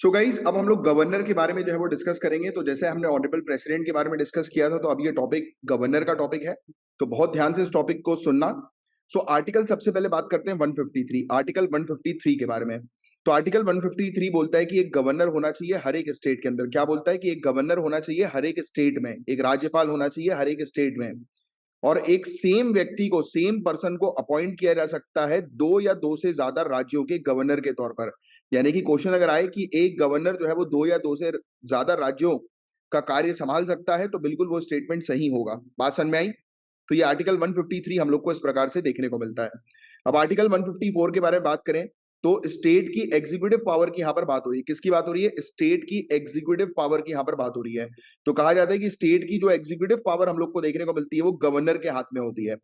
So guys अब हम लोग गवर्नर के बारे में जो है वो डिस्कस करेंगे। तो जैसे हमने ऑनरेबल प्रेसिडेंट के बारे में डिस्कस किया था, तो अब ये टॉपिक गवर्नर का टॉपिक है। तो बहुत ध्यान से इस टॉपिक को सुनना। सो आर्टिकल सबसे पहले बात करते हैं 153, आर्टिकल 153 के बारे में। तो आर्टिकल 153 बोलता है कि एक गवर्नर होना चाहिए हर एक स्टेट के अंदर। क्या बोलता है कि एक गवर्नर होना चाहिए हर एक स्टेट में, एक राज्यपाल होना चाहिए हर एक स्टेट में। और एक सेम व्यक्ति को, सेम पर्सन को अपॉइंट किया जा सकता है दो या दो से ज्यादा राज्यों के गवर्नर के तौर पर। यानी कि क्वेश्चन अगर आए कि एक गवर्नर जो है वो दो या दो से ज्यादा राज्यों का कार्य संभाल सकता है, तो बिल्कुल वो स्टेटमेंट सही होगा। बात समझ में आई? तो ये आर्टिकल 153 हम लोग को इस प्रकार से देखने को मिलता है। अब आर्टिकल 154 के बारे में बात करें, तो स्टेट की एग्जीक्यूटिव पावर की यहां पर बात हो रही है। किसकी बात हो रही है? स्टेट की एग्जीक्यूटिव पावर की यहां पर बात हो रही है। तो कहा जाता है कि स्टेट की जो एग्जीक्यूटिव पावर हम लोग को देखने को मिलती है वो गवर्नर के हाथ में होती है,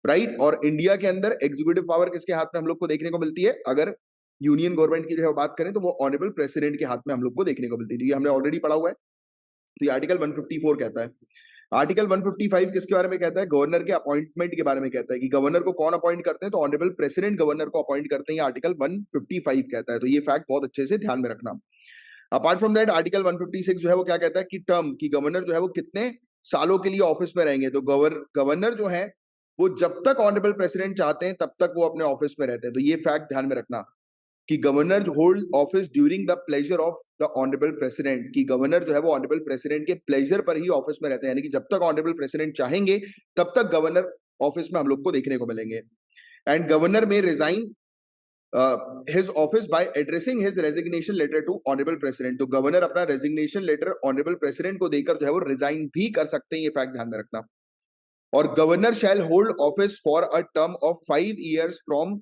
राइट। और इंडिया के अंदर एग्जीक्यूटिव पावर किसके हाथ में हम लोग को देखने को मिलती है? अगर यूनियन गवर्नमेंट की जो है बात करें, तो वो ऑनरेबल प्रेसिडेंट के हाथ में हम लोग को देखने को मिलती है। ये हमने ऑलरेडी पढ़ा हुआ है। तो ये आर्टिकल 154 कहता है। आर्टिकल 155 किसके बारे में कहता है? गवर्नर के अपॉइंटमेंट के बारे में कहता है कि गवर्नर को कौन अपॉइंट करते हैं, तो ऑनरेबल प्रेसिडेंट गवर्नर को अपॉइंट करते हैं। आर्टिकल 155 कहता है। तो ये फैक्ट बहुत अच्छे से ध्यान में रखना। अपार्ट फ्रॉम दैट आर्टिकल 156 जो है वो क्या कहता है कि टर्म की गवर्नर जो है वो कितने सालों के लिए ऑफिस में रहेंगे। तो गवर्नर जो है वो जब तक ऑनरेबल प्रेसिडेंट चाहते हैं तब तक वो अपने ऑफिस में रहते हैं। तो ये फैक्ट ध्यान में रखना कि governor hold office during the pleasure of the honourable president, की गवर्नर जो है वो ऑनरेबल प्रेसिडेंट के प्लेजर पर ही ऑफिस में रहते हैं। यानी कि जब तक ऑनरेबल प्रेसिडेंट चाहेंगे तब तक गवर्नर ऑफिस में हम लोग को देखने को मिलेंगे। And governor may resign his office by addressing his resignation letter to honourable president. तो गवर्नर अपना रेजिग्नेशन लेटर ऑनरेबल प्रेसिडेंट को देकर जो है वो रिजाइन भी कर सकते हैं। ये फैक्ट ध्यान में रखना। और governor shall hold office for a term of 5 years from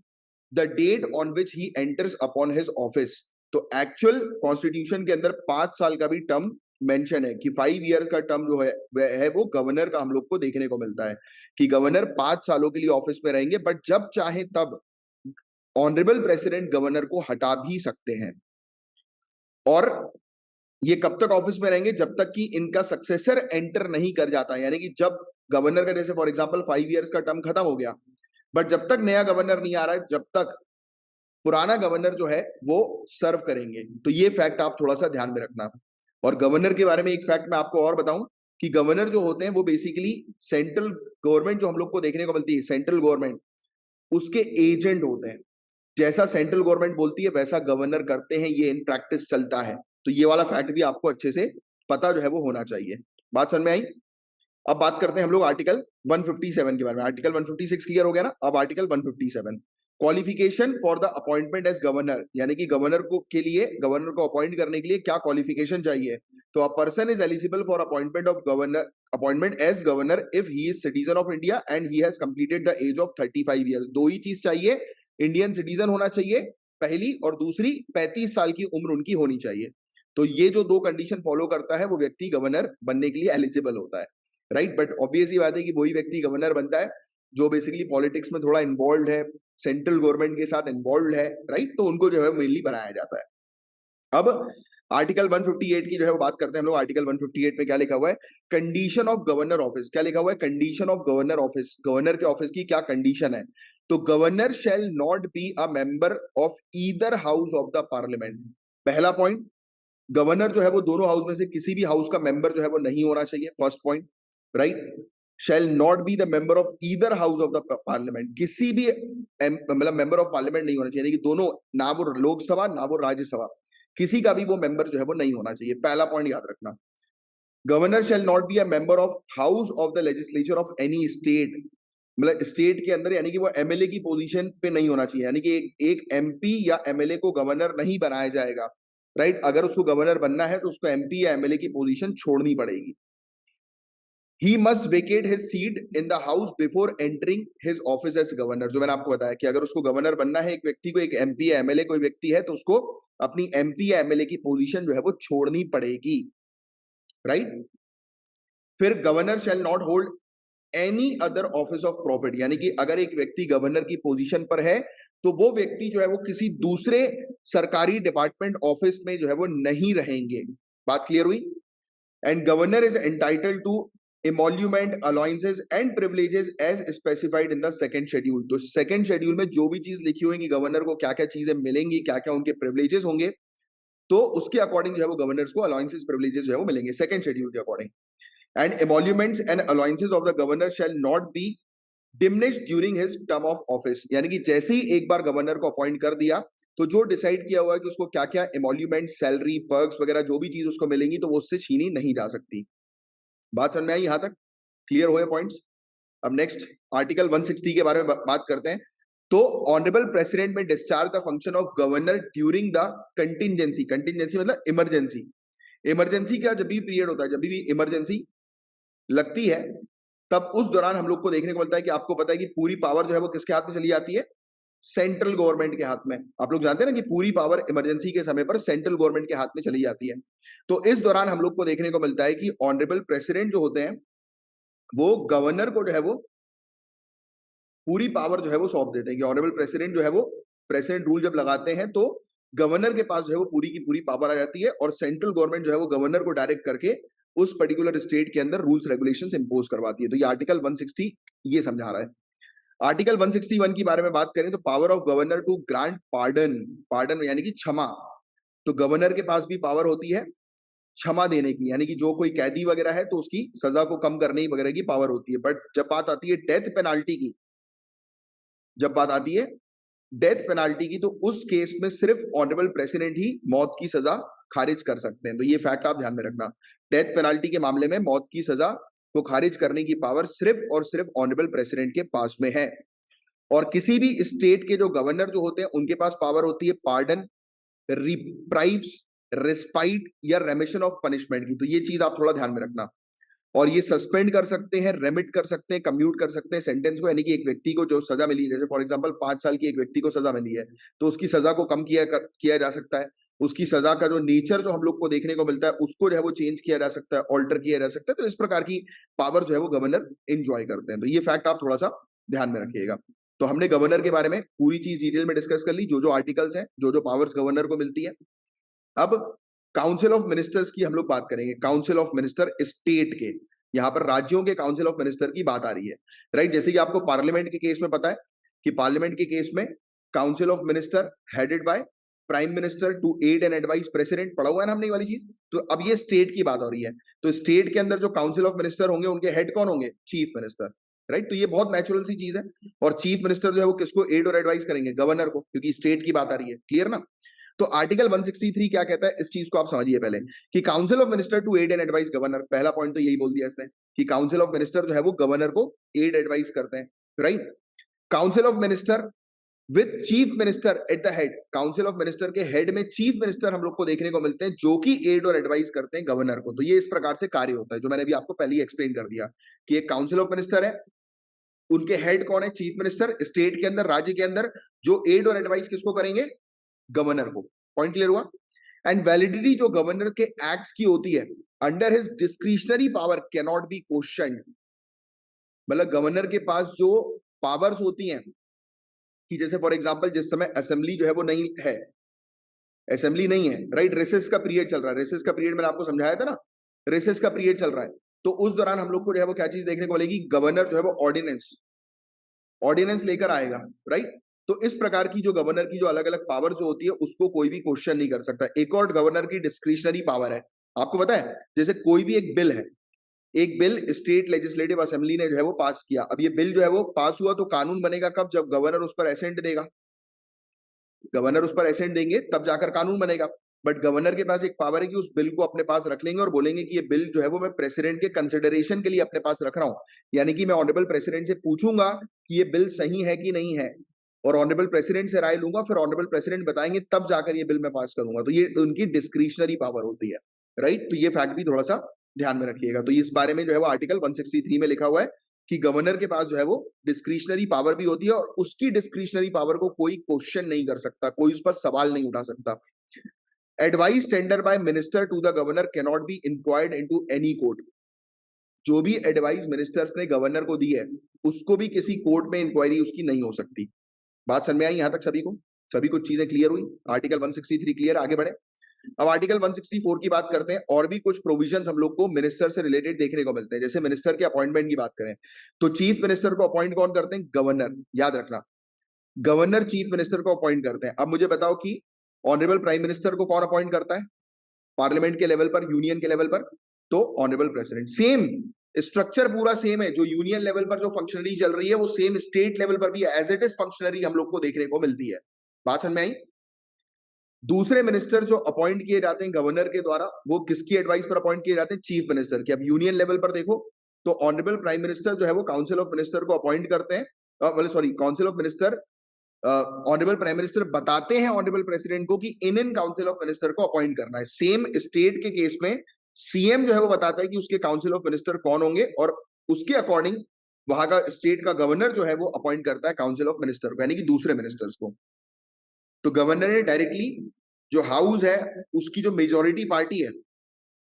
the date on which he enters upon his office. तो एक्चुअल कॉन्स्टिट्यूशन के अंदर 5 साल का भी टर्म मेंशन है कि 5 years का टर्म जो है वह है वो गवर्नर का हम लोग को देखने को मिलता है कि गवर्नर 5 सालों के लिए ऑफिस में रहेंगे, बट जब चाहे तब ऑनरेबल प्रेसिडेंट गवर्नर को हटा भी सकते हैं। और ये कब तक ऑफिस में रहेंगे? जब तक कि इनका सक्सेसर एंटर नहीं कर जाता। यानी कि जब गवर्नर का जैसे फॉर एग्जांपल 5 years का टर्म खत्म हो गया, बट जब तक नया गवर्नर नहीं आ रहा है, जब तक पुराना गवर्नर जो है वो सर्व करेंगे। तो ये फैक्ट आप थोड़ा सा ध्यान में रखना। और गवर्नर के बारे में एक फैक्ट मैं आपको और बताऊं कि गवर्नर जो होते हैं वो बेसिकली सेंट्रल गवर्नमेंट जो हम लोग को देखने को मिलती है, सेंट्रल गवर्नमेंट उसके एजेंट होते हैं। जैसा सेंट्रल गवर्नमेंट बोलती है वैसा गवर्नर करते हैं। ये इन प्रैक्टिस चलता है। तो ये वाला फैक्ट भी आपको अच्छे से पता जो है वो होना चाहिए। बात समझ में आई? अब बात करते हैं हम लोग आर्टिकल 157 के बारे में। आर्टिकल 156 क्लियर हो गया ना? अब article 157, qualification for the appointment as governor. यानी कि गवर्नर को के लिए, गवर्नर को अपॉइंट करने के लिए क्या क्वालिफिकेशन चाहिए? तो a person is eligible for appointment of governor, appointment as governor if he is citizen of India and he has completed the age of 35 years। दो ही चीज चाहिए, इंडियन सिटीजन होना चाहिए पहली, और दूसरी 35 साल की उम्र उनकी होनी चाहिए। तो ये जो दो कंडीशन फॉलो करता है वो व्यक्ति गवर्नर बनने के लिए एलिजिबल होता है, राइट। बट ऑब्वियस ही बात है कि वही व्यक्ति गवर्नर बनता है जो बेसिकली पॉलिटिक्स में थोड़ा इन्वॉल्व है, सेंट्रल गवर्नमेंट के साथ इन्वॉल्व है, राइट। तो उनको जो है मेनली बनाया जाता है। अब आर्टिकल 158 की जो है वो बात करते हैं हम लोग। आर्टिकल 158 में क्या लिखा हुआ है? Condition of governor office. क्या लिखा हुआ है? Condition of governor office. Governor के ऑफिस की क्या कंडीशन है? तो governor shall not B a member of either house of the parliament. पहला पॉइंट, गवर्नर जो है वो दोनों हाउस में से किसी भी हाउस का मेंबर जो है वो नहीं होना चाहिए। First point, right. Shell not B the member of either house of the parliament. किसी भी मतलब मेंबर ऑफ पार्लियामेंट नहीं होना चाहिए। यानी कि दोनों, ना वो लोकसभा ना वो राज्यसभा, किसी का भी वो मेंबर जो है वो नहीं होना चाहिए। पहला पॉइंट याद रखना। Governor shall not B a member of house of the legislature of any state. मतलब स्टेट के अंदर, यानी कि वो एमएलए की पोजीशन पे नहीं होना चाहिए। यानी कि एक एमपी या एमएलए को गवर्नर नहीं बनाया जाएगा, राइट। अगर उसको गवर्नर बनना है तो उसको एमपी या एमएलए की पोजीशन छोड़नी पड़ेगी। He must vacate his seat in the house before entering his office as governor. जो मैंने आपको बताया कि अगर उसको गवर्नर बनना है एक व्यक्ति को, एक एमपी या एमएलए कोई व्यक्ति है, तो उसको अपनी एमपी या एमएलए की पोजीशन जो है वो छोड़नी पड़ेगी, राइट। फिर governor shall not hold any other office of profit. यानी कि अगर एक व्यक्ति गवर्नर की पोजीशन पर है तो वो व्यक्ति जो है वो किसी दूसरे सरकारी डिपार्टमेंट ऑफिस में जो है वो नहीं रहेंगे। बात क्लियर हुई? And governor is entitled to emolument allowances and privileges as specified in the second schedule। तो सेकंड शेड्यूल में जो भी चीज लिखी होगी गवर्नर को क्या क्या चीजें मिलेंगी, क्या क्या उनके प्रिविलेजेस होंगे, तो उसके अकॉर्डिंग जो है वो गवर्नर्स को अलाउंसेस प्रिविलेजेस जो है वो मिलेंगे सेकंड शेड्यूल के according. And emoluments and allowances of the governor shall not be diminished during his term of office, यानी कि जैसे ही एक बार गवर्नर को अपॉइंट कर दिया तो जो डिसाइड किया हुआ है कि उसको क्या क्या एमोल्यूमेंट, सैलरी, पर्क्स वगैरह जो भी चीज उसको मिलेंगी तो वो उससे छीनी नहीं जा सकती। बात समझ में आई? यहां तक क्लियर हुए पॉइंट्स? अब नेक्स्ट आर्टिकल 160 के बारे में बात करते हैं। तो ऑनरेबल प्रेसिडेंट में discharge the function of governor during the contingency, contingency मतलब इमरजेंसी। इमरजेंसी का जब भी पीरियड होता है, जब भी इमरजेंसी लगती है, तब उस दौरान हम लोग को देखने को मिलता है कि आपको पता है कि पूरी पावर जो है वो किसके हाथ में चली जाती है? सेंट्रल गवर्नमेंट के हाथ में। आप लोग जानते हैं ना कि पूरी पावर इमरजेंसी के समय पर सेंट्रल गवर्नमेंट के हाथ में चली जाती है। तो इस दौरान हम लोग को देखने को मिलता है कि ऑनरेबल प्रेसिडेंट जो होते हैं वो गवर्नर को जो है वो पूरी पावर जो है वो सौंप देते हैं कि ऑनरेबल प्रेसिडेंट जो है वो प्रेसिडेंट रूल जब लगाते हैं तो गवर्नर के पास जो है वो पूरी की पूरी पावर आ जाती है और सेंट्रल गवर्नमेंट जो है वो गवर्नर को डायरेक्ट करके उस पर्टिकुलर स्टेट के अंदर रूल्स रेगुलेशंस इंपोज करवाती है। तो ये आर्टिकल 160 ये समझा रहा है। आर्टिकल 161 की बारे में बात करें तो power of governor to grant pardon, pardon यानी कि क्षमा। तो गवर्नर के पास भी पावर होती है क्षमा देने की, यानी कि जो कोई कैदी वगैरह है तो उसकी सजा को कम करने वगैरह की पावर होती है। बट जब बात आती है डेथ पेनाल्टी की, जब बात आती है डेथ पेनाल्टी की, तो उस केस में सिर्फ ऑनरेबल प्रेसिडेंट ही मौत की सजा खारिज कर सकते हैं। तो ये फैक्ट आप ध्यान में रखना। डेथ पेनाल्टी के मामले में मौत की सजा को खारिज करने की पावर सिर्फ और सिर्फ ऑनरेबल प्रेसिडेंट के पास में है। और किसी भी स्टेट के जो गवर्नर जो होते हैं उनके पास पावर होती है पार्डन, रिप्राइव्स, रिस्पाइट या रेमिशन ऑफ पनिशमेंट की। तो ये चीज आप थोड़ा ध्यान में रखना। और ये सस्पेंड कर सकते हैं, रेमिट कर सकते हैं, कम्यूट कर सकते हैं सेंटेंस को, यानी कि एक व्यक्ति को जो सजा मिली है, जैसे फॉर एग्जांपल 5 साल की एक व्यक्ति को सजा मिली है तो उसकी सजा को कम किया जा सकता है। उसकी सजा का जो नेचर जो हम लोग को देखने को मिलता है उसको जो है वो चेंज किया जा सकता है, ऑल्टर किया जा सकता है। तो इस प्रकार की पावर जो है वो गवर्नर एंजॉय करते हैं। तो ये फैक्ट आप थोड़ा सा ध्यान में रखिएगा। तो हमने गवर्नर के बारे में पूरी चीज डिटेल में डिस्कस कर ली, जो जो आर्टिकल्स हैं, जो जो पावर्स गवर्नर को मिलती है। अब काउंसिल ऑफ मिनिस्टर्स की हम लोग बात करेंगे। काउंसिल ऑफ मिनिस्टर स्टेट के, यहां पर राज्यों के काउंसिल ऑफ मिनिस्टर की बात आ रही है, राइट। जैसे कि आपको पार्लियामेंट के केस में पता है कि पार्लियामेंट के केस में council of minister headed by prime minister to aid and advice president, पढ़ा हुआ है ना हमने ये वाली चीज। तो अब ये स्टेट की बात हो रही है, तो स्टेट के अंदर जो काउंसिल ऑफ मिनिस्टर होंगे उनके हेड कौन होंगे? Chief minister, right. तो ये बहुत नेचुरल सी चीज है। और चीफ मिनिस्टर जो है वो किसको एड और एडवाइस करेंगे? गवर्नर को, क्योंकि स्टेट की बात आ रही है। क्लियर ना? तो आर्टिकल 163 क्या कहता है, इस चीज को आप समझिए पहले कि council of minister to aid and advice governor. पहला पॉइंट तो यही बोल दिया इसने कि काउंसिल ऑफ मिनिस्टर जो है वो गवर्नर को एड एडवाइस करते हैं, right. Council of minister with chief minister at the head, council of minister के हेड में चीफ मिनिस्टर हम लोग को देखने को मिलते हैं जो कि एड और एडवाइस करते हैं गवर्नर को। तो ये इस प्रकार से कार्य होता है जो मैंने भी आपको पहले ही एक्सप्लेन कर दिया कि एक काउंसिल ऑफ मिनिस्टर है, उनके हेड कौन है? Chief minister. स्टेट के अंदर, राज्य के अंदर जो एड और एडवाइस किसको करेंगे? गवर्नर को। पॉइंट क्लियर हुआ? एंड वैलिडिटी जो गवर्नर के एक्ट्स की होती है under his discretionary power can not B questioned. मतलब गवर्नर के पास जो पावर्स होती हैं कि जैसे फॉर एग्जांपल जिस समय असेंबली जो है वो नहीं है, असेंबली नहीं है, राइट, रेसेस का पीरियड चल रहा है। रेसेस का पीरियड मैंने आपको समझाया था ना, रेसेस का पीरियड चल रहा है, तो उस दौरान हम लोग को जो है वो क्या चीज देखने को मिलेगी? गवर्नर जो है वो ऑर्डिनेंस लेकर आएगा, राइट। तो इस प्रकार की जो गवर्नर की जो अलग अलग पावर जो होती है उसको कोई भी क्वेश्चन नहीं कर सकता। एक और गवर्नर की डिस्क्रिशनरी पावर है, आपको पता है, जैसे कोई भी एक बिल है, एक बिल स्टेट लेजिस्लेटिव असेंबली ने जो है वो पास किया। अब ये बिल जो है वो पास हुआ तो कानून बनेगा कब? जब गवर्नर उस पर एसेंट देगा। गवर्नर उस पर एसेंट देंगे तब जाकर कानून बनेगा। बट गवर्नर के पास एक पावर है कि उस बिल को अपने पास रख लेंगे और बोलेंगे कि ये बिल जो है वो मैं प्रेसिडेंट के कंसिडरेशन के लिए अपने पास रख रहा हूं, यानी कि मैं ऑनरेबल प्रेसिडेंट से पूछूंगा कि ये बिल सही है कि नहीं है, और ऑनरेबल प्रेसिडेंट से राय लूंगा, फिर ऑनरेबल प्रेसिडेंट बताएंगे तब जाकर ये बिल मैं पास करूंगा। तो ये उनकी डिस्क्रिशनरी पावर होती है, राइट। तो ये फैक्ट भी थोड़ा सा ध्यान में रखिएगा। तो इस बारे में जो है वो आर्टिकल 163 में लिखा हुआ है कि गवर्नर के पास जो है वो डिस्क्रिशनरी पावर भी होती है और उसकी डिस्क्रिशनरी पावर को कोई क्वेश्चन नहीं कर सकता, कोई उस पर सवाल नहीं उठा सकता। Advice tender by minister to the governor can not be inquired into any court. जो भी एडवाइस मिनिस्टर्स ने गवर्नर को दी है उसको भी किसी कोर्ट में इंक्वायरी उसकी नहीं हो सकती। बात समझ में आई यहां तक सभी को? सभी कुछ चीजें क्लियर हुई? Article 163 clear? आगे बढ़े। अब आर्टिकल 164 की बात करते हैं। और भी कुछ प्रोविजंस हम लोग को मिनिस्टर से रिलेटेड देखने को मिलते हैं। जैसे मिनिस्टर के अपॉइंटमेंट की बात करें तो चीफ मिनिस्टर को अपॉइंट कौन करते हैं? गवर्नर। याद रखना, गवर्नर चीफ मिनिस्टर को अपॉइंट करते हैं। अब मुझे बताओ कि ऑनरेबल प्राइम मिनिस्टर को कौन अपॉइंट करता है? पार्लियामेंट के लेवल पर, यूनियन के लेवल पर, तो ऑनरेबल प्रेसिडेंट। सेम स्ट्रक्चर पूरा सेम है, जो यूनियन लेवल पर जो फंक्शनरी चल रही है वो सेम स्टेट लेवल पर भी एज इट इज फंक्शनरी हम लोग को देखने को मिलती है। बात समझ में आई? दूसरे मिनिस्टर जो अपॉइंट किए जाते हैं गवर्नर के द्वारा, वो किसकी एडवाइस पर अपॉइंट किए जाते हैं? चीफ मिनिस्टर के। अब यूनियन लेवल पर देखो तो ऑनरेबल प्राइम मिनिस्टर जो है वो काउंसिल ऑफ मिनिस्टर को अपॉइंट करते हैं, sorry, council of minister, honourable prime minister बताते हैं ऑनरेबल प्रेसिडेंट को कि इन काउंसिल ऑफ मिनिस्टर को अपॉइंट करना है। सेम स्टेट के केस में सीएम जो है वो बताता है कि उसके काउंसिल ऑफ मिनिस्टर कौन होंगे, और उसके अकॉर्डिंग वहां का स्टेट का गवर्नर जो है वो अपॉइंट करता है काउंसिल ऑफ मिनिस्टर को, यानी कि दूसरे मिनिस्टर्स को। तो गवर्नर ने डायरेक्टली जो हाउस है उसकी जो मेजोरिटी पार्टी है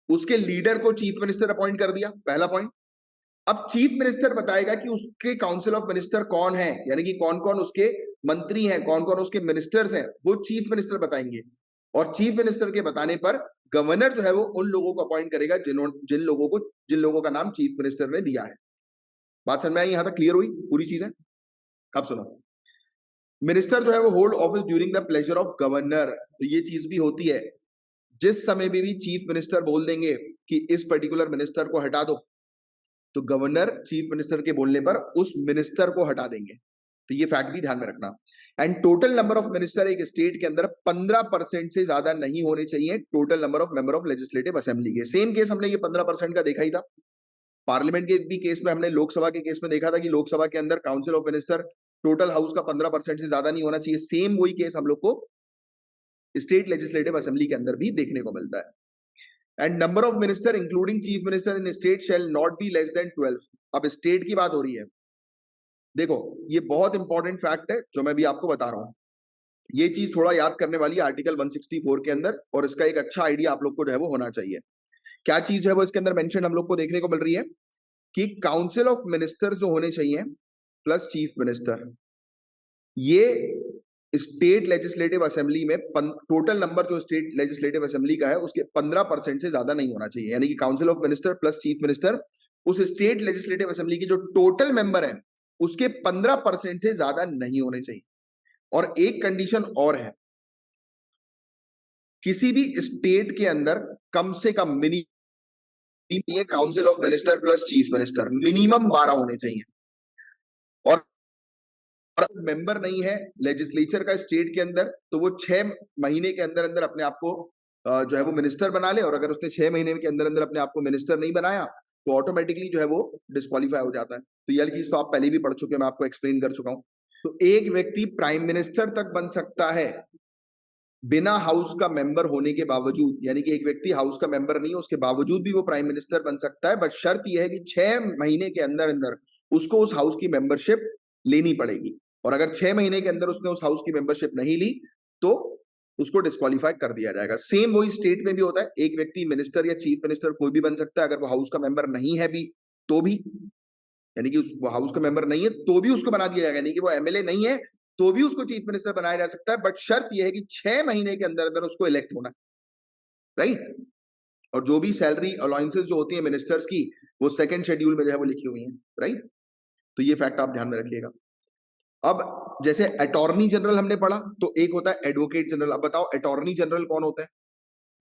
उसके लीडर को चीफ मिनिस्टर अपॉइंट कर दिया, पहला पॉइंट। अब चीफ मिनिस्टर बताएगा कि उसके काउंसिल ऑफ मिनिस्टर कौन है, यानी कि कौन कौन उसके मंत्री हैं, कौन कौन उसके मिनिस्टर्स हैं, वो चीफ मिनिस्टर बताएंगे। और चीफ मिनिस्टर के बताने पर गवर्नर जो है वो उन लोगों को अपॉइंट करेगा जिन लोगों का नाम चीफ मिनिस्टर ने दिया है। बात समझ में आई? यहां तक क्लियर हुई पूरी चीजें? अब सुनो, मिनिस्टर जो है वो hold office during the pleasure of governor. तो ये चीज भी होती है, जिस समय भी चीफ मिनिस्टर बोल देंगे कि इस पर्टिकुलर मिनिस्टर को हटा दो, तो गवर्नर चीफ मिनिस्टर के बोलने पर उस मिनिस्टर को हटा देंगे। तो ये फैक्ट भी ध्यान में रखना। And total number of minister एक स्टेट के अंदर 15% से ज्यादा नहीं होने चाहिए total number of member of legislative assembly के। सेम केस हमने ये 15% का देखा ही था। पार्लियामेंट के भी केस में हमने लोकसभा के केस में देखा था कि लोकसभा के अंदर council of minister total house का 15% से ज्यादा नहीं होना चाहिए। सेम वही केस हम लोग को स्टेट लेजिस्लेटिव असेंबली के अंदर भी देखने को मिलता है। And number of minister including chief minister in state shall not be less than 12। अब स्टेट की बात हो रही है, देखो ये बहुत इंपॉर्टेंट फैक्ट है जो मैं भी आपको बता रहा हूं। ये चीज थोड़ा याद करने वाली है आर्टिकल 164 के अंदर, और इसका एक अच्छा आइडिया आप लोग को जो है वो होना चाहिए। क्या चीज जो है वो इसके अंदर मेंशन हम लोग को देखने को मिल रही है कि काउंसिल ऑफ मिनिस्टर जो होने चाहिए प्लस चीफ मिनिस्टर, ये स्टेट लेजिस्लेटिव असेंबली में टोटल नंबर जो स्टेट लेजिस्लेटिव असेंबली का है उसके 15% से ज्यादा नहीं होना चाहिए। यानी कि council of minister plus chief minister उस स्टेट लेजिस्लेटिव असेंबली की जो टोटल मेंबर है उसके 15% से ज्यादा नहीं होने चाहिए। और एक कंडीशन और है, किसी भी स्टेट के अंदर कम से कम minimum council of minister plus chief minister minimum 12 होने चाहिए। और मेंबर नहीं है लेजिस्लेचर का स्टेट के अंदर, तो वो 6 महीने के अंदर अंदर अपने आप को जो है वो मिनिस्टर बना ले। और अगर उसने 6 महीने के अंदर अंदर अपने आप को मिनिस्टर नहीं बनाया तो ऑटोमेटिकली जो है वो डिस्क्वालीफाई हो जाता है। तो ये चीज तो आप पहले भी पढ़ चुके हैं, मैं आपको एक्सप्लेन कर चुका हूं। तो एक व्यक्ति प्राइम मिनिस्टर तक बन सकता है बिना हाउस का मेंबर होने के बावजूद, यानी कि एक व्यक्ति हाउस का मेंबर नहीं है उसके बावजूद भी वो प्राइम मिनिस्टर बन सकता है। बट शर्त यह है कि 6 महीने के अंदर अंदर उसको उस हाउस की मेंबरशिप लेनी पड़ेगी। और अगर 6 महीने के अंदर उसने उस हाउस की मेंबरशिप नहीं ली तो उसको डिस्क्वालीफाई कर दिया जाएगा। सेम वही स्टेट में भी होता है, एक व्यक्ति मिनिस्टर या चीफ मिनिस्टर कोई भी बन सकता है, अगर वो हाउस का मेंबर नहीं है भी तो भी, यानी कि वो हाउस का मेंबर नहीं है तो भी उसको बना दिया जाएगा। यानी कि वो एमएलए नहीं है तो भी उसको चीफ मिनिस्टर बनाया जा सकता है, बट शर्त यह है कि 6 महीने के अंदर अंदर उसको इलेक्ट होना, राइट। और जो भी सैलरी अलाउंसेस जो होती है मिनिस्टर्स की वो सेकंड शेड्यूल में जो है वो लिखी हुई है, राइट। तो ये फैक्ट आप ध्यान में रखिएगा। अब जैसे अटॉर्नी जनरल हमने पढ़ा, तो एक होता है एडवोकेट जनरल। अब बताओ अटॉर्नी जनरल कौन होता है?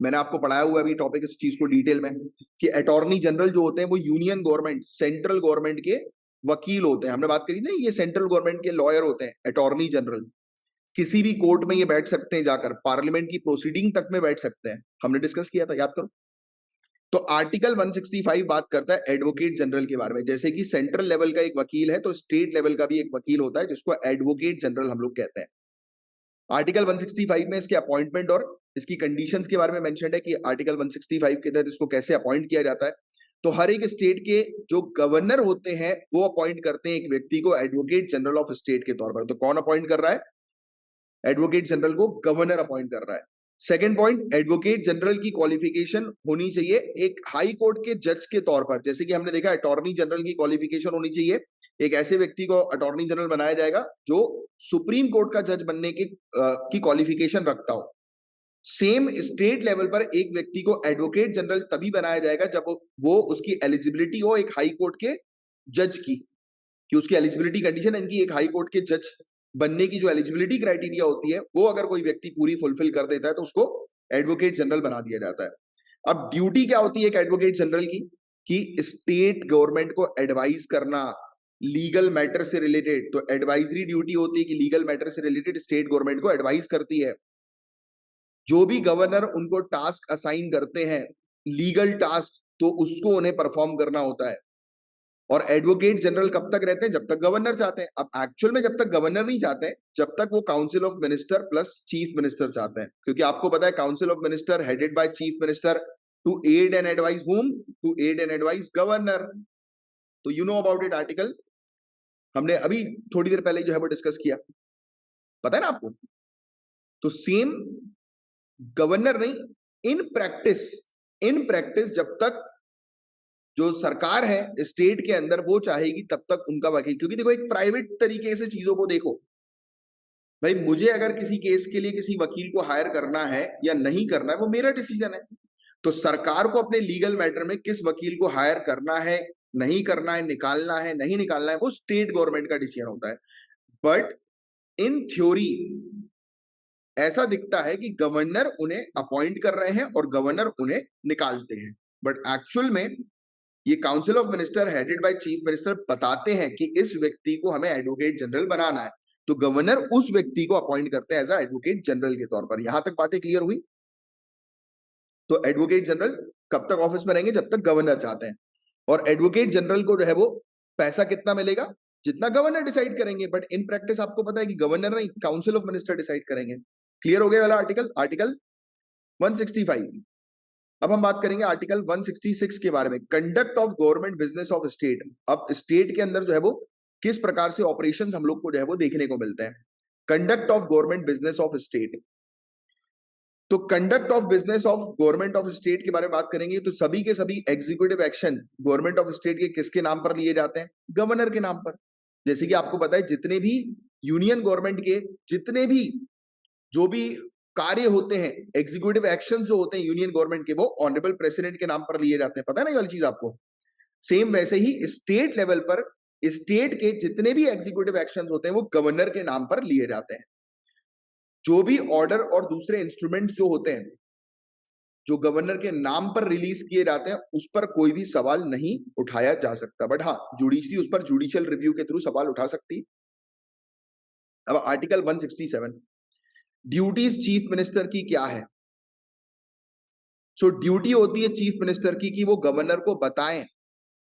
मैंने आपको पढ़ाया हुआ है अभी टॉपिक इस चीज को डिटेल में कि अटॉर्नी जनरल जो होते हैं वो यूनियन गवर्नमेंट सेंट्रल गवर्नमेंट के वकील होते हैं। हमने बात करी ना, ये सेंट्रल गवर्नमेंट के लॉयर होते हैं अटॉर्नी जनरल। किसी भी कोर्ट में ये बैठ सकते हैं, जाकर पार्लियामेंट की प्रोसीडिंग तक में बैठ सकते हैं। हमने डिस्कस किया था, याद करो। तो आर्टिकल 165 बात करता है एडवोकेट जनरल के बारे में। जैसे कि सेंट्रल लेवल का एक वकील है तो स्टेट लेवल का भी एक वकील होता है जिसको एडवोकेट जनरल हम लोग कहते हैं। आर्टिकल 165 में इसके अपॉइंटमेंट और इसकी कंडीशंस के बारे में मेंशन है कि आर्टिकल 165 के तहत इसको कैसे अपॉइंट किया जाता है। तो हर एक स्टेट के जो गवर्नर होते हैं वो अपॉइंट करते हैं एक व्यक्ति को एडवोकेट जनरल ऑफ स्टेट के तौर पर। तो कौन अपॉइंट कर रहा है? एडवोकेट जनरल को गवर्नर अपॉइंट कर रहा है। सेकंड पॉइंट, एडवोकेट जनरल की क्वालिफिकेशन होनी चाहिए एक हाई कोर्ट के जज के तौर पर। जैसे कि हमने देखा अटॉर्नी जनरल की क्वालिफिकेशन होनी चाहिए, एक ऐसे व्यक्ति को अटॉर्नी जनरल बनाया जाएगा जो सुप्रीम कोर्ट का जज बनने की क्वालिफिकेशन रखता हो। सेम स्टेट लेवल पर एक व्यक्ति को एडवोकेट जनरल तभी बनाया जाएगा जब वो उसकी एलिजिबिलिटी हो एक हाई कोर्ट के जज की, कि उसकी एलिजिबिलिटी कंडीशन इनकी एक हाई कोर्ट के जज बनने की जो एलिजिबिलिटी क्राइटेरिया होती है वो अगर कोई व्यक्ति पूरी फुलफिल कर देता है तो उसको एडवोकेट जनरल बना दिया जाता है। अब ड्यूटी क्या होती है एक एडवोकेट जनरल की, कि स्टेट गवर्नमेंट को एडवाइस करना लीगल मैटर से रिलेटेड। तो एडवाइजरी ड्यूटी होती है कि लीगल मैटर से रिलेटेड स्टेट गवर्नमेंट को एडवाइस करती है। जो भी गवर्नर उनको टास्क असाइन करते हैं लीगल टास्क, तो उसको उन्हें परफॉर्म करना होता है। और एडवोकेट जनरल कब तक रहते हैं? जब तक गवर्नर चाहते हैं। अब एक्चुअल में जब तक गवर्नर नहीं चाहते, जब तक वो council of minister plus chief minister चाहते हैं, क्योंकि आपको पता है council of minister headed by chief minister to aid and advice whom? To aid and advice governor. तो you know about it article, हमने अभी थोड़ी देर पहले जो है वो डिस्कस किया, पता है ना आपको। तो सेम गवर्नर नहीं, इन प्रैक्टिस जब तक जो सरकार है स्टेट के अंदर वो चाहेगी तब तक उनका वकील, क्योंकि देखो एक प्राइवेट तरीके से चीजों को देखो भाई, मुझे अगर किसी केस के लिए किसी वकील को हायर करना है या नहीं करना है वो मेरा डिसीजन है। तो सरकार को अपने लीगल मैटर में किस वकील को हायर करना है, नहीं करना है, निकालना है, नहीं निकालना है, वो स्टेट गवर्नमेंट का डिसीजन होता है। बट इन थ्योरी ऐसा दिखता है कि गवर्नर उन्हें अपॉइंट कर रहे हैं और गवर्नर उन्हें निकालते हैं, बट एक्चुअल में ये council of minister headed by chief minister बताते हैं कि इस व्यक्ति को हमें एडवोकेट जनरल बनाना है, तो गवर्नर उस व्यक्ति को अपॉइंट करते हैं एज अ एडवोकेट जनरल के तौर पर। यहां तक बातें क्लियर हुई? तो एडवोकेट जनरल कब तक ऑफिस में रहेंगे? जब तक गवर्नर चाहते हैं। और एडवोकेट जनरल को जो है वो पैसा कितना मिलेगा? जितना गवर्नर डिसाइड करेंगे। बट इन प्रैक्टिस आपको पता है कि गवर्नर नहीं, काउंसिल ऑफ मिनिस्टर डिसाइड करेंगे। क्लियर हो गया वाला आर्टिकल? आर्टिकल 165। अब हम बात करेंगे आर्टिकल 166 के बारे में, conduct of government business of state. अब स्टेट के अंदर जो है वो किस प्रकार से ऑपरेशंस हम लोग को जो है वो देखने को मिलते हैं। Conduct of government business of state. तो conduct of business of government of state के बारे में बात करेंगे तो सभी के सभी executive action government of state के किसके नाम पर लिए जाते हैं? गवर्नर के नाम पर। जैसे कि आपको पता है जितने भी यूनियन गवर्नमेंट के जितने भी जो भी कार्य होते हैं, एग्जीक्यूटिव एक्शन जो होते हैं यूनियन गवर्नमेंट के, वो ऑनरेबल प्रेसिडेंट के नाम पर लिए जाते हैं। पता है ना ये वाली चीज आपको? सेम वैसे ही स्टेट लेवल पर स्टेट के जितने भी एग्जीक्यूटिव एक्शन होते हैं वो गवर्नर के नाम पर लिए जाते हैं। जो भी ऑर्डर और दूसरे इंस्ट्रूमेंट जो होते हैं जो गवर्नर के नाम पर रिलीज किए जाते हैं उस पर कोई भी सवाल नहीं उठाया जा सकता। बट हाँ, जुडिशरी उस पर जुडिशियल रिव्यू के थ्रू सवाल उठा सकती। अब आर्टिकल 167, ड्यूटीज चीफ मिनिस्टर की क्या है? सो ड्यूटी होती है चीफ मिनिस्टर की कि वो गवर्नर को बताएं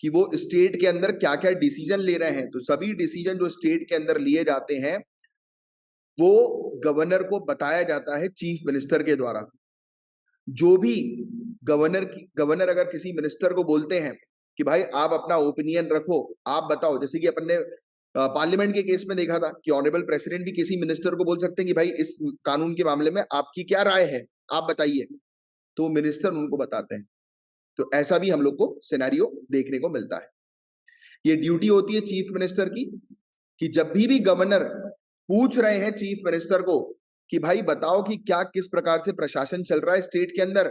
कि वो स्टेट के अंदर क्या क्या डिसीजन ले रहे हैं। तो सभी डिसीजन जो स्टेट के अंदर लिए जाते हैं वो गवर्नर को बताया जाता है चीफ मिनिस्टर के द्वारा। जो भी गवर्नर अगर किसी मिनिस्टर को बोलते हैं कि भाई आप अपना ओपिनियन रखो, आप बताओ, जैसे कि अपन ने पार्लियामेंट के केस में देखा था कि ऑनरेबल प्रेसिडेंट भी किसी मिनिस्टर को बोल सकते हैं कि भाई इस कानून के मामले में आपकी क्या राय है, आप बताइए, तो मिनिस्टर उनको बताते हैं। तो ऐसा भी हम लोग को सिनेरियो देखने को मिलता है। ये ड्यूटी होती है चीफ मिनिस्टर की कि जब भी गवर्नर पूछ रहे हैं चीफ मिनिस्टर को कि भाई बताओ कि क्या किस प्रकार से प्रशासन चल रहा है स्टेट के अंदर,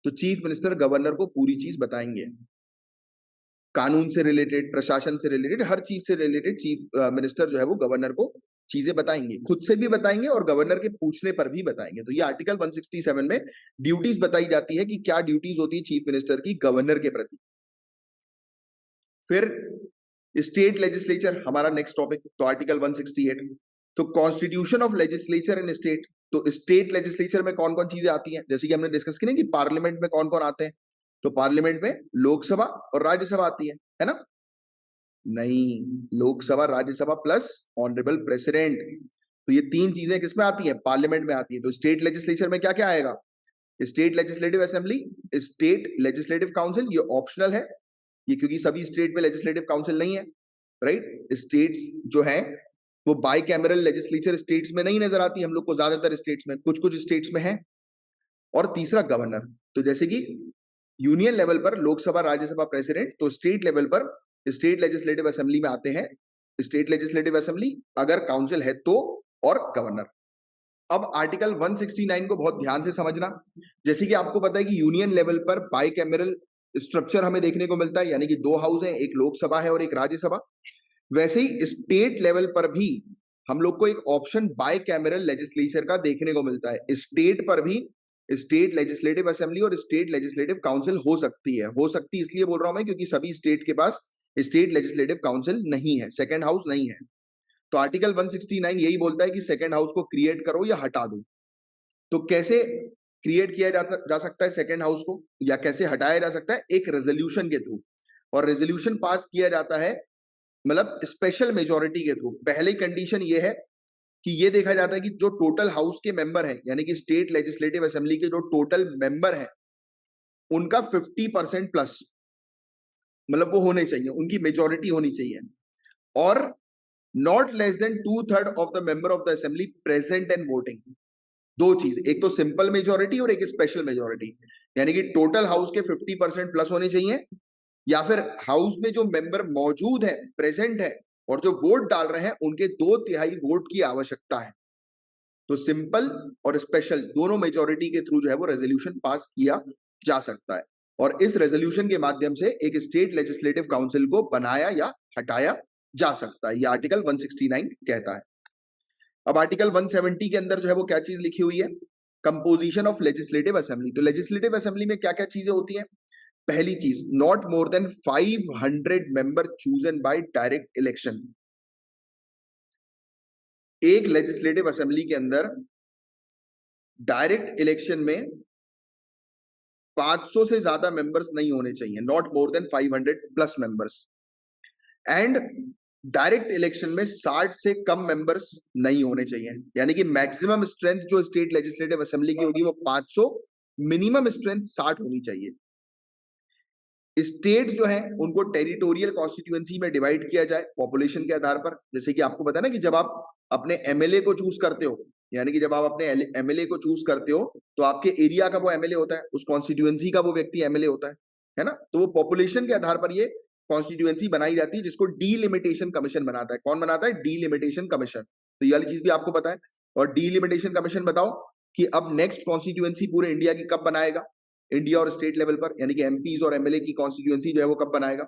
तो चीफ मिनिस्टर गवर्नर को पूरी चीज बताएंगे। कानून से रिलेटेड, प्रशासन से रिलेटेड, हर चीज से रिलेटेड चीफ मिनिस्टर जो है वो गवर्नर को चीजें बताएंगे, खुद से भी बताएंगे और गवर्नर के पूछने पर भी बताएंगे। तो ये आर्टिकल 167 में ड्यूटीज बताई जाती है कि क्या ड्यूटीज होती है चीफ मिनिस्टर की गवर्नर के प्रति। फिर स्टेट लेजिस्लेचर हमारा नेक्स्ट टॉपिक, तो आर्टिकल 168, तो constitution of legislature in state. तो स्टेट लेजिस्लेचर में कौन कौन चीजें आती हैं, जैसे कि हमने डिस्कस की ना कि पार्लियामेंट में कौन कौन आते हैं, तो पार्लियामेंट में लोकसभा और राज्यसभा आती है ना? नहीं, Lok Sabha Rajya Sabha plus honourable president, तो ये तीन चीजें किसमें आती है? पार्लियामेंट में आती है। तो स्टेट लेजिस्लेचर में क्या क्या आएगा? State legislative assembly, state legislative council, ये ऑप्शनल है ये, क्योंकि सभी स्टेट में लेजिस्लेटिव काउंसिल नहीं है, राइट? स्टेट्स जो है वो बाई कैमरल लेजिस्लेचर स्टेट्स में नहीं नजर आती हम लोग को, ज्यादातर स्टेट्स में, कुछ कुछ स्टेट्स में है। और तीसरा गवर्नर, तो जैसे कि यूनियन लेवल पर लोकसभा राज्यसभा प्रेसिडेंट, तो स्टेट लेवल पर स्टेट लेजिस्लेटिव असेंबली में आते हैं स्टेट लेजिस्लेटिव असेंबली अगर काउंसिल है तो, और गवर्नर। अब आर्टिकल 169 को बहुत ध्यान से समझना। जैसे कि आपको पता है कि यूनियन लेवल पर बाई कैमरल स्ट्रक्चर हमें देखने को मिलता है, यानी कि दो हाउस हैं, एक लोकसभा है और एक राज्यसभा। वैसे ही स्टेट लेवल पर भी हम लोग को एक ऑप्शन बाय कैमरल लेजिस्लेचर का देखने को मिलता है। स्टेट पर भी स्टेट लेजिस्लेटिव असेंबली और स्टेट लेजिस्लेटिव काउंसिल हो सकती है। हो सकती इसलिए बोल रहा हूं मैं क्योंकि सभी स्टेट के पास स्टेट लेजिस्लेटिव काउंसिल नहीं है, सेकेंड हाउस नहीं है। तो आर्टिकल 169 यही बोलता है कि सेकेंड हाउस को क्रिएट करो या हटा दो। तो कैसे क्रिएट किया जा सकता है सेकेंड हाउस को, या कैसे हटाया जा सकता है? एक रेजोल्यूशन के थ्रू। और रेजोल्यूशन पास किया जाता है मतलब स्पेशल मेजोरिटी के थ्रू। पहली कंडीशन ये है कि ये देखा जाता है कि जो टोटल हाउस के मेंबर हैं, यानी कि स्टेट लेजिस्लेटिव असेंबली के जो टोटल मेंबर हैं, उनका 50% प्लस मतलब वो होने चाहिए, उनकी मेजोरिटी होनी चाहिए। और not less than 2/3 of the member of the assembly present and voting. दो चीज, एक तो सिंपल मेजोरिटी और एक स्पेशल मेजोरिटी, यानी कि टोटल हाउस के 50% प्लस होने चाहिए, या फिर हाउस में जो मेंबर मौजूद है, प्रेजेंट है और जो वोट डाल रहे हैं, उनके 2/3 वोट की आवश्यकता है। तो सिंपल और स्पेशल दोनों मेजोरिटी के थ्रू जो है वो रेजोल्यूशन पास किया जा सकता है। और इस रेजोल्यूशन के माध्यम से एक स्टेट लेजिस्लेटिव काउंसिल को बनाया या हटाया जा सकता है, ये आर्टिकल 169 कहता है। अब आर्टिकल 170 के अंदर जो है वो क्या चीज लिखी हुई है? Composition of legislative assembly. तो लेजिस्लेटिव असेंबली में क्या क्या चीजें होती हैं? पहली चीज, not more than 500 member chosen bye direct election. एक लेजिस्लेटिव असेंबली के अंदर डायरेक्ट इलेक्शन में 500 से ज्यादा मेंबर्स नहीं होने चाहिए, not more than 500 plus members. And direct election में 60 से कम मेंबर्स नहीं होने चाहिए, यानी कि मैक्सिमम स्ट्रेंथ जो स्टेट लेजिस्लेटिव असेंबली की होगी वो 500, मिनिमम स्ट्रेंथ 60 होनी चाहिए। स्टेट जो है उनको टेरिटोरियल कॉन्स्टिट्यूएंसी में डिवाइड किया जाए पॉपुलेशन के आधार पर। जैसे कि आपको पता है ना कि जब आप अपने एमएलए को चूज करते हो, यानी कि जब आप अपने एमएलए को चूज करते हो तो आपके एरिया का वो एमएलए होता है, उस कॉन्स्टिट्यूएंसी का वो व्यक्ति एमएलए होता है ना? तो वो पॉपुलेशन के आधार पर ये कॉन्स्टिट्यूएंसी बनाई जाती है, जिसको डीलिमिटेशन कमीशन बनाता है। कौन बनाता है? Delimitation commission. तो ये वाली चीज भी आपको पता है। और डीलिमिटेशन कमीशन बताओ कि अब नेक्स्ट कॉन्स्टिट्यूएंसी पूरे इंडिया की कब बनाएगा, इंडिया और स्टेट लेवल पर, यानी कि एमपीज और एमएलए की कॉन्स्टिट्यूएंसी जो है वो कब बनाएगा?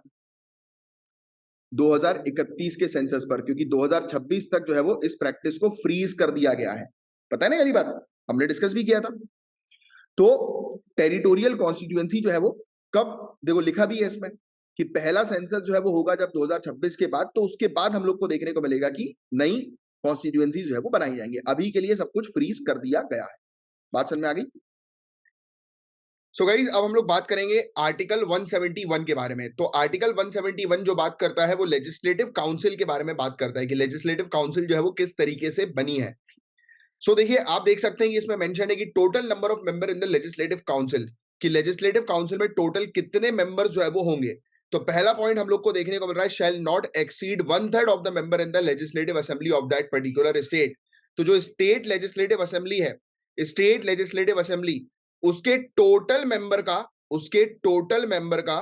2031 के सेंसस पर, क्योंकि 2026 तक जो है वो इस प्रैक्टिस को फ्रीज कर दिया गया है। पता है ना, वाली बात हमने डिस्कस भी किया था। तो टेरिटोरियल कॉन्स्टिट्यूएंसी जो है वो कब, देखो लिखा भी है इसमें कि पहला सेंसस जो है वो होगा जब 2026 के बाद, तो उसके बाद हम लोग को देखने को मिलेगा कि नई कॉन्स्टिट्यूएंसी जो है वो बनाई जाएंगे। अभी के लिए सब कुछ फ्रीज कर दिया गया है। बात समझ में आ गई? सो गाइज, अब हम लोग बात करेंगे आर्टिकल 171 के बारे में। तो आर्टिकल 171 जो बात करता है वो लेजिस्लेटिव काउंसिल के बारे में बात करता है कि लेजिस्लेटिव काउंसिल जो है वो किस तरीके से बनी है। सो देखिए, आप देख सकते हैं कि इसमें मेंशन है कि total number of member in the legislative council, कि लेजिस्लेटिव काउंसिल में टोटल कितने मेंबर्स जो है वो होंगे। तो पहला पॉइंट हम लोग को देखने को मिल रहा है, shall not exceed 1/3 of the member in the legislative assembly of that particular state. तो जो स्टेट लेजिस्लेटिव असेंबली है, स्टेट लेजिस्लेटिव असेंबली, उसके टोटल मेंबर का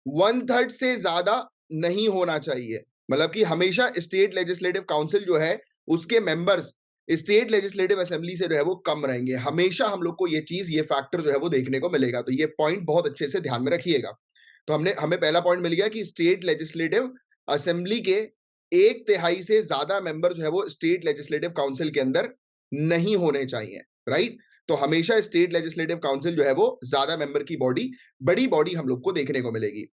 1/3 से ज्यादा नहीं होना चाहिए। मतलब कि हमेशा स्टेट लेजिस्लेटिव काउंसिल जो है उसके मेंबर्स स्टेट लेजिस्लेटिव असेंबली से जो है वो कम रहेंगे। हमेशा हम लोग को ये चीज, ये फैक्टर जो है वो देखने को मिलेगा। तो ये पॉइंट बहुत अच्छे से ध्यान में रखिएगा। तो हमें पहला पॉइंट मिल गया कि स्टेट लेजिस्लेटिव असेंबली के 1/3 से ज्यादा मेंबर जो है वो स्टेट लेजिस्लेटिव काउंसिल के अंदर नहीं होने चाहिए, राइट? तो हमेशा स्टेट लेजिस्लेटिव काउंसिल जो है वो ज्यादा मेंबर की बॉडी, बड़ी बॉडी हम लोग को देखने को मिलेगी।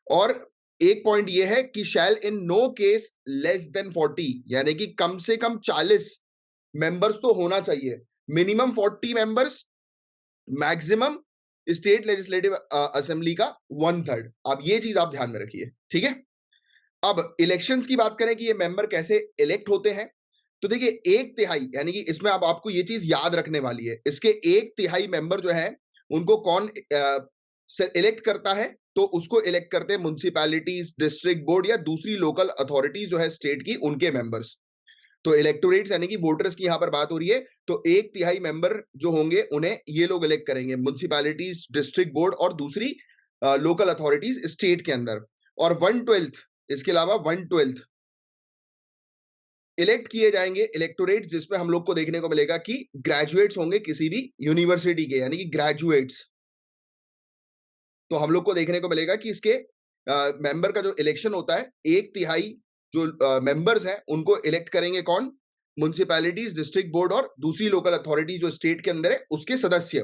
और एक पॉइंट ये है कि shall in no case less than 40, यानी कि कम से कम 40 मेंबर्स तो होना चाहिए, minimum 40 members, maximum state legislative assembly का 1/3। अब ये चीज आप ध्यान में रखिए, ठीक है? अब इलेक्शंस की बात करें कि ये मेंबर कैसे इलेक्ट होते हैं। तो देखिए, 1/3, यानी कि इसमें अब आपको ये चीज याद रखने वाली है, इसके 1/3 मेंबर जो है उनको कौन इलेक्ट करता है? तो उसको इलेक्ट करते हैं म्युनिसिपैलिटीज, डिस्ट्रिक्ट बोर्ड या दूसरी लोकल अथॉरिटीज जो है स्टेट की, उनके मेंबर्स। तो इलेक्टोरेट्स यानी कि वोटर्स की यहां पर बात हो रही है। तो 1/3 मेंबर जो होंगे उन्हें ये लोग इलेक्ट करेंगे, म्युनिसिपैलिटीज, डिस्ट्रिक्ट बोर्ड और दूसरी लोकल अथॉरिटीज स्टेट के अंदर। और 1/12, इसके अलावा 1/12 इलेक्ट किए जाएंगे इलेक्टोरेट, जिसमें हम लोग को देखने को मिलेगा कि ग्रेजुएट्स होंगे किसी भी यूनिवर्सिटी के, यानी कि ग्रेजुएट्स। तो हम लोग को देखने को मिलेगा कि इसके मेंबर का जो इलेक्शन होता है, 1/3 जो मेंबर्स हैं उनको इलेक्ट करेंगे कौन? म्युनिसिपैलिटीज, डिस्ट्रिक्ट बोर्ड और दूसरी लोकल अथॉरिटी जो स्टेट के अंदर है उसके सदस्य।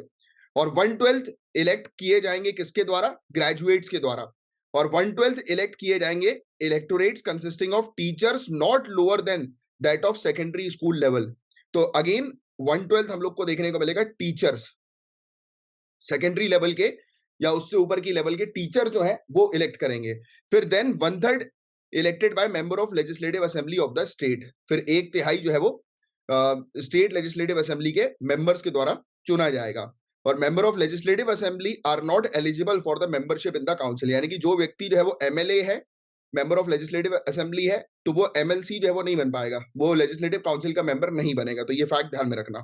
और 1/12 इलेक्ट किए जाएंगे किसके द्वारा? ग्रेजुएट्स के द्वारा। और 1/12 इलेक्ट किए जाएंगे electorates consisting of teachers not lower than that of secondary school level. तो अगेन 1/12 हम लोग को देखने को मिलेगा टीचर्स, सेकेंडरी लेवल के या उससे ऊपर की लेवल के टीचर जो है वो इलेक्ट करेंगे। फिर then 1/3 elected by member of legislative assembly of the state. फिर 1/3 जो है वो स्टेट लेजिस्लेटिव असेंबली के मेंबर्स के द्वारा चुना जाएगा। और member of legislative assembly are not eligible for the membership in the council, यानी कि जो व्यक्ति जो है वो एमएलए है, मेंबर ऑफ लेजिस्लेटिव असेंबली है, तो वो एमएलसी जो है वो नहीं बन पाएगा, वो लेजिस्लेटिव काउंसिल का मेंबर नहीं बनेगा। तो ये फैक्ट ध्यान में रखना।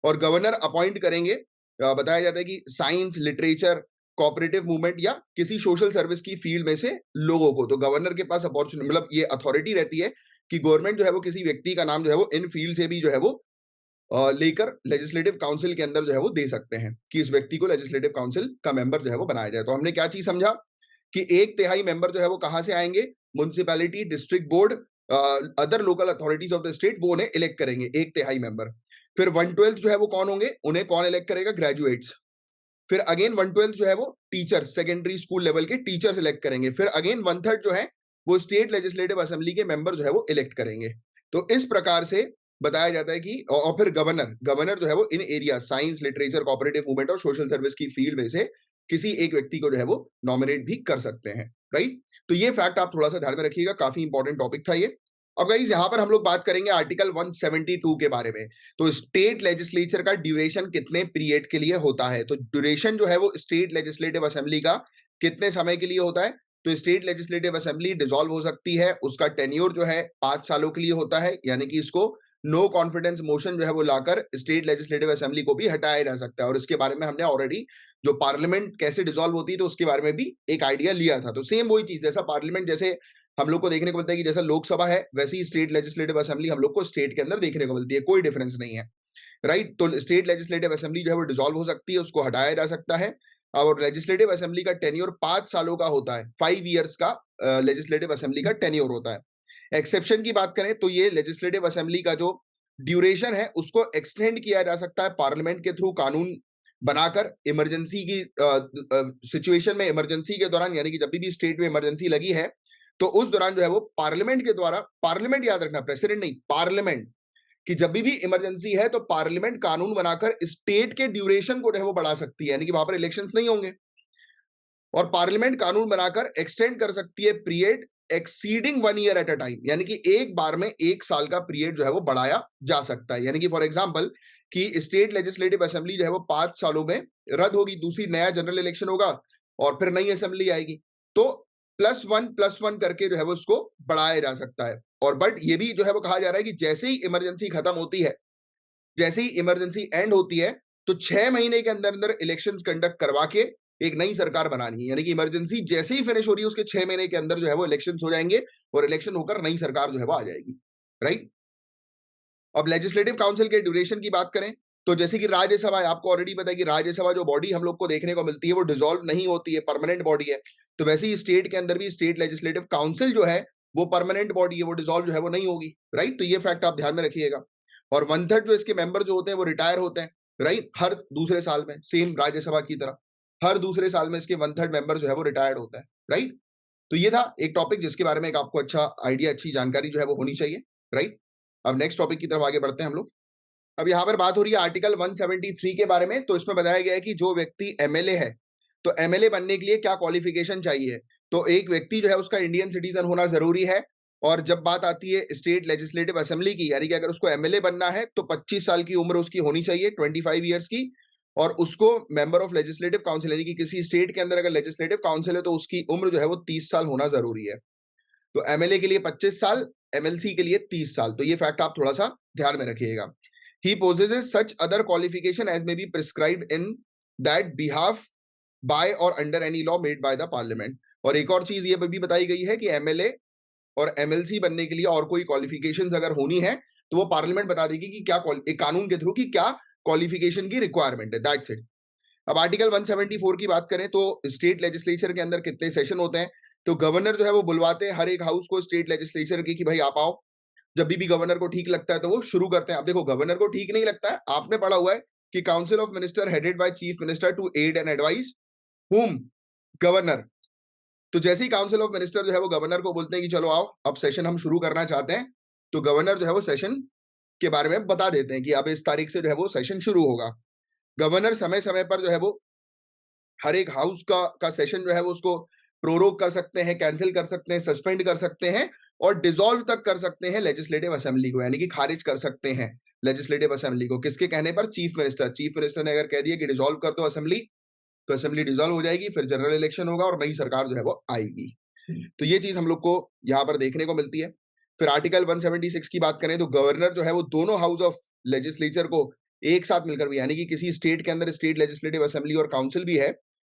और गवर्नर अपॉइंट करेंगे, बताया जाता है कि साइंस, लिटरेचर, कोऑपरेटिव मूवमेंट या किसी सोशल सर्विस की फील्ड में से लोगों को। तो गवर्नर के पास अपॉर्चुनिटी, मतलब ये अथॉरिटी रहती है कि गवर्नमेंट जो है वो किसी व्यक्ति का नाम जो है वो इन फील्ड से भी जो है वो लेकर लेजिस्लेटिव काउंसिल के अंदर जो है वो दे सकते हैं कि इस व्यक्ति को लेजिस्लेटिव काउंसिल का मेंबर जो है वो बनाया जाए। तो हमने क्या चीज समझा कि 1/3 मेंबर जो है वो कहां से आएंगे? Municipality, district board, other local authorities of the state, वो उन्हें इलेक्ट करेंगे 1/3 मेंबर। फिर 1/12 जो है वो कौन होंगे? उन्हें कौन इलेक्ट करेगा? ग्रेजुएट्स। फिर अगेन 1/12 जो है वो टीचर्स, सेकेंडरी स्कूल लेवल के टीचर्स इलेक्ट करेंगे। फिर अगेन 1/3 जो है वो स्टेट लेजिस्लेटिव असेंबली के मेंबर जो है वो इलेक्ट करेंगे। तो इस प्रकार से बताया जाता है कि और फिर गवर्नर जो है वो in area science, literature, cooperative movement और सोशल सर्विस की फील्ड में से किसी एक व्यक्ति को जो है वो नॉमिनेट भी कर सकते हैं, राइट। तो ये फैक्ट आप थोड़ा सा ध्यान में रखिएगा, काफी इंपॉर्टेंट टॉपिक था ये। अब गाइस यहाँ पर हम लोग बात करेंगे आर्टिकल 172 के बारे में। तो स्टेट लेजिस्लेचर का ड्यूरेशन कितने पीरियड के लिए होता है? तो ड्यूरेशन जो है वो स्टेट लेजिस्लेटिव असेंबली का कितने समय के लिए होता है? तो स्टेट लेजिस्लेटिव असेंबली डिसॉल्व हो सकती है, उसका टेन्योर जो है 5 सालों के लिए होता है, यानी कि इसको नो कॉन्फिडेंस मोशन जो है वो लाकर स्टेट लेजिस्लेटिव असेंबली को भी हटाया जा सकता है। और इसके बारे में हमने ऑलरेडी जो पार्लियामेंट कैसे डिसॉल्व होती है तो उसके बारे में भी एक आइडिया लिया था। तो सेम वही चीज, जैसा पार्लियामेंट जैसे हम लोग को देखने को मिलता है कि जैसा लोकसभा है वैसे ही स्टेट लेजिस्लेटिव असेंबली हम लोग को स्टेट के अंदर देखने को मिलती है, कोई डिफरेंस नहीं है, राइट। तो स्टेट लेजिस्लेटिव असेंबली जो है वो डिसॉल्व हो सकती है, उसको हटाया जा सकता है। और लेजिस्लेटिव असेंबली का टेन्योर 5 सालों का होता है, 5 इयर्स का लेजिस्लेटिव असेंबली का टेन्योर होता है। एक्सेप्शन की बात करें तो ये लेजिस्लेटिव असेंबली का जो ड्यूरेशन है उसको एक्सटेंड किया जा सकता है पार्लियामेंट के थ्रू कानून बनाकर, इमरजेंसी की सिचुएशन में, इमरजेंसी के दौरान, यानी कि जब भी स्टेट में इमरजेंसी लगी है तो उस दौरान जो है वो पार्लियामेंट के द्वारा, पार्लियामेंट याद रखना, प्रेसिडेंट नहीं, पार्लियामेंट, कि जब भी इमरजेंसी है तो पार्लियामेंट कानून बनाकर स्टेट के ड्यूरेशन को जो है वो बढ़ा सकती है, यानी कि वहां पर इलेक्शंस नहीं होंगे और पार्लियामेंट कानून बनाकर एक्सटेंड कर सकती है period exceeding 1 year at a time, यानी कि एक बार में 1 साल का पीरियड जो है वो बढ़ाया जा सकता है। यानी कि फॉर एग्जांपल कि स्टेट लेजिस्लेटिव असेंबली जो है वो 5 सालों में रद्द होगी, दूसरी नया जनरल इलेक्शन होगा और फिर नई असेंबली आएगी, तो +1 करके जो है वो उसको बढ़ाया जा सकता है। और बट ये भी जो है वो कहा जा रहा है कि जैसे ही इमरजेंसी खत्म होती है, जैसे ही इमरजेंसी एंड होती है, तो 6 महीने के अंदर अंदर इलेक्शंस कंडक्ट करवा के एक नई सरकार बनानी है। यानी कि इमरजेंसी जैसे ही फिनिश हो रही है उसके 6 महीने के अंदर जो है वो इलेक्शंस हो जाएंगे और इलेक्शन होकर नई सरकार जो है वो आ जाएगी, राइट। अब लेजिस्लेटिव काउंसिल के ड्यूरेशन की बात करें तो जैसे कि राज्यसभा है, आपको ऑलरेडी पता है कि राज्यसभा जो बॉडी हम लोग को देखने को मिलती है वो डिसॉल्व नहीं होती है, परमानेंट बॉडी है। तो वैसे ही स्टेट के अंदर भी स्टेट लेजिस्लेटिव काउंसिल जो है वो परमानेंट बॉडी है, वो डिसॉल्व जो है वो नहीं होगी, राइट। तो ये फैक्ट आप ध्यान में रखिएगा। और 1/3 जो इसके मेंबर जो होते हैं वो रिटायर होते हैं, राइट, हर दूसरे साल में, सेम राज्यसभा की तरह हर दूसरे साल में इसके 1/3 मेंबर जो है वो रिटायर्ड होता है, राइट। तो ये था एक टॉपिक जिसके बारे में एक आपको अच्छा आइडिया, अच्छी जानकारी जो है वो होनी चाहिए, राइट। अब नेक्स्ट टॉपिक की तरफ आगे बढ़ते हैं हम लोग। अब यहाँ पर बात हो रही है आर्टिकल 173 के बारे में। तो इसमें बताया गया है कि जो व्यक्ति एमएलए है, तो एमएलए बनने के लिए क्या क्वालिफिकेशन चाहिए? तो एक व्यक्ति जो है उसका इंडियन सिटीजन होना जरूरी है। और जब बात आती है स्टेट लेजिस्लेटिव असेंबली की, यानी कि अगर उसको एमएलए बनना है तो 25 साल की उम्र उसकी होनी चाहिए, 25 ईयर्स की। और उसको मेंबर ऑफ लेजिस्लेटिव काउंसिल, यानी कि किसी स्टेट के अंदर अगर लेजिस्लेटिव काउंसिल है तो उसकी उम्र जो है वो 30 साल होना जरूरी है। तो एमएलए के लिए 25 साल, एमएलसी के लिए 30 साल। तो ये फैक्ट आप थोड़ा सा ध्यान में रखिएगा। He possesses such other qualification as may be prescribed in that behalf by or under any law made by the parliament। और एक और चीज ये भी बताई गई है कि एमएलए और एमएलसी बनने के लिए और कोई क्वालिफिकेशंस अगर होनी है तो वो पार्लियामेंट बता देगी कि क्या एक कानून के थ्रू की क्या क्वालिफिकेशन की रिक्वायरमेंट है, दैट्स इट। अब आर्टिकल 174 की बात करें तो स्टेट लेजिस्लेचर के अंदर कितने सेशन होते हैं? तो गवर्नर जो है वो बुलवाते हैं हर एक हाउस को स्टेट लेजिस्लेचर की कि भाई आप आओ। जब भी गवर्नर को ठीक लगता है तो वो शुरू करते हैं। अब देखो गवर्नर को ठीक नहीं लगता है, आपने पढ़ा हुआ है कि council of minister headed by chief minister to aid and advice whom, governor. तो जैसे ही काउंसिल ऑफ मिनिस्टर जो है वो गवर्नर को बोलते हैं कि चलो आओ अब सेशन हम शुरू करना चाहते हैं, तो गवर्नर जो है वो सेशन के बारे में बता देते हैं कि अब इस तारीख से जो है वो सेशन शुरू होगा। गवर्नर समय समय पर जो है वो हर एक हाउस का सेशन जो है वो उसको प्रोरोग कर सकते हैं, कैंसिल कर सकते हैं, सस्पेंड कर सकते हैं और डिसॉल्व तक कर सकते हैं लेजिस्लेटिव असेंबली को, यानी कि खारिज कर सकते हैं लेजिस्लेटिव असेंबली को। किसके कहने पर? चीफ मिनिस्टर ने अगर कह दिया कि डिसॉल्व कर दो असेंबली, तो असेंबली डिसॉल्व हो जाएगी, फिर जनरल इलेक्शन होगा और नई सरकार जो है वो आएगी। तो ये चीज हम लोग को यहाँ पर देखने को मिलती है। फिर आर्टिकल 176 की बात करें तो गवर्नर जो है वो दोनों हाउस ऑफ लेजिस्लेचर को एक साथ मिलकर भी, यानी कि किसी स्टेट के अंदर स्टेट लेजिस्लेटिव असेंबली और काउंसिल भी है,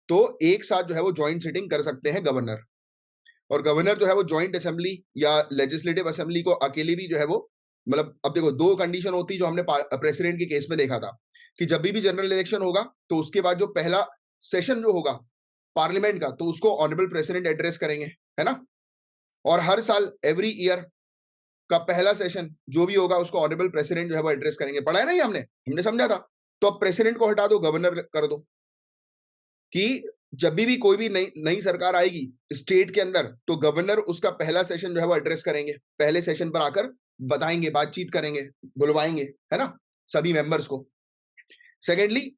तो एक साथ जो है वो ज्वाइंट सिटिंग कर सकते हैं गवर्नर। और गवर्नर जो है वो ज्वाइंट असेंबली या लेजिस्लेटिव असेंबली को अकेले भी जो है वो, मतलब अब देखो दो कंडीशन होती जो हमने प्रेसिडेंट के केस में देखा था कि जब भी जनरल इलेक्शन होगा तो उसके बाद जो पहला सेशन जो होगा पार्लियामेंट का, तो उसको ऑनरेबल प्रेसिडेंट एड्रेस करेंगे, है ना। और हर साल एवरी ईयर का पहला सेशन जो भी होगा उसको ऑनरेबल प्रेसिडेंट जो है वो एड्रेस करेंगे। पढ़ा है ना ये हमने समझा था। तो अब प्रेसिडेंट को हटा दो, गवर्नर कर दो कि जब भी कोई भी नई सरकार आएगी स्टेट के अंदर, तो गवर्नर उसका पहला सेशन जो है वो एड्रेस करेंगे, पहले सेशन पर आकर बताएंगे, बातचीत करेंगे, बुलवाएंगे, है ना, सभी मेंबर्स को। सेकेंडली,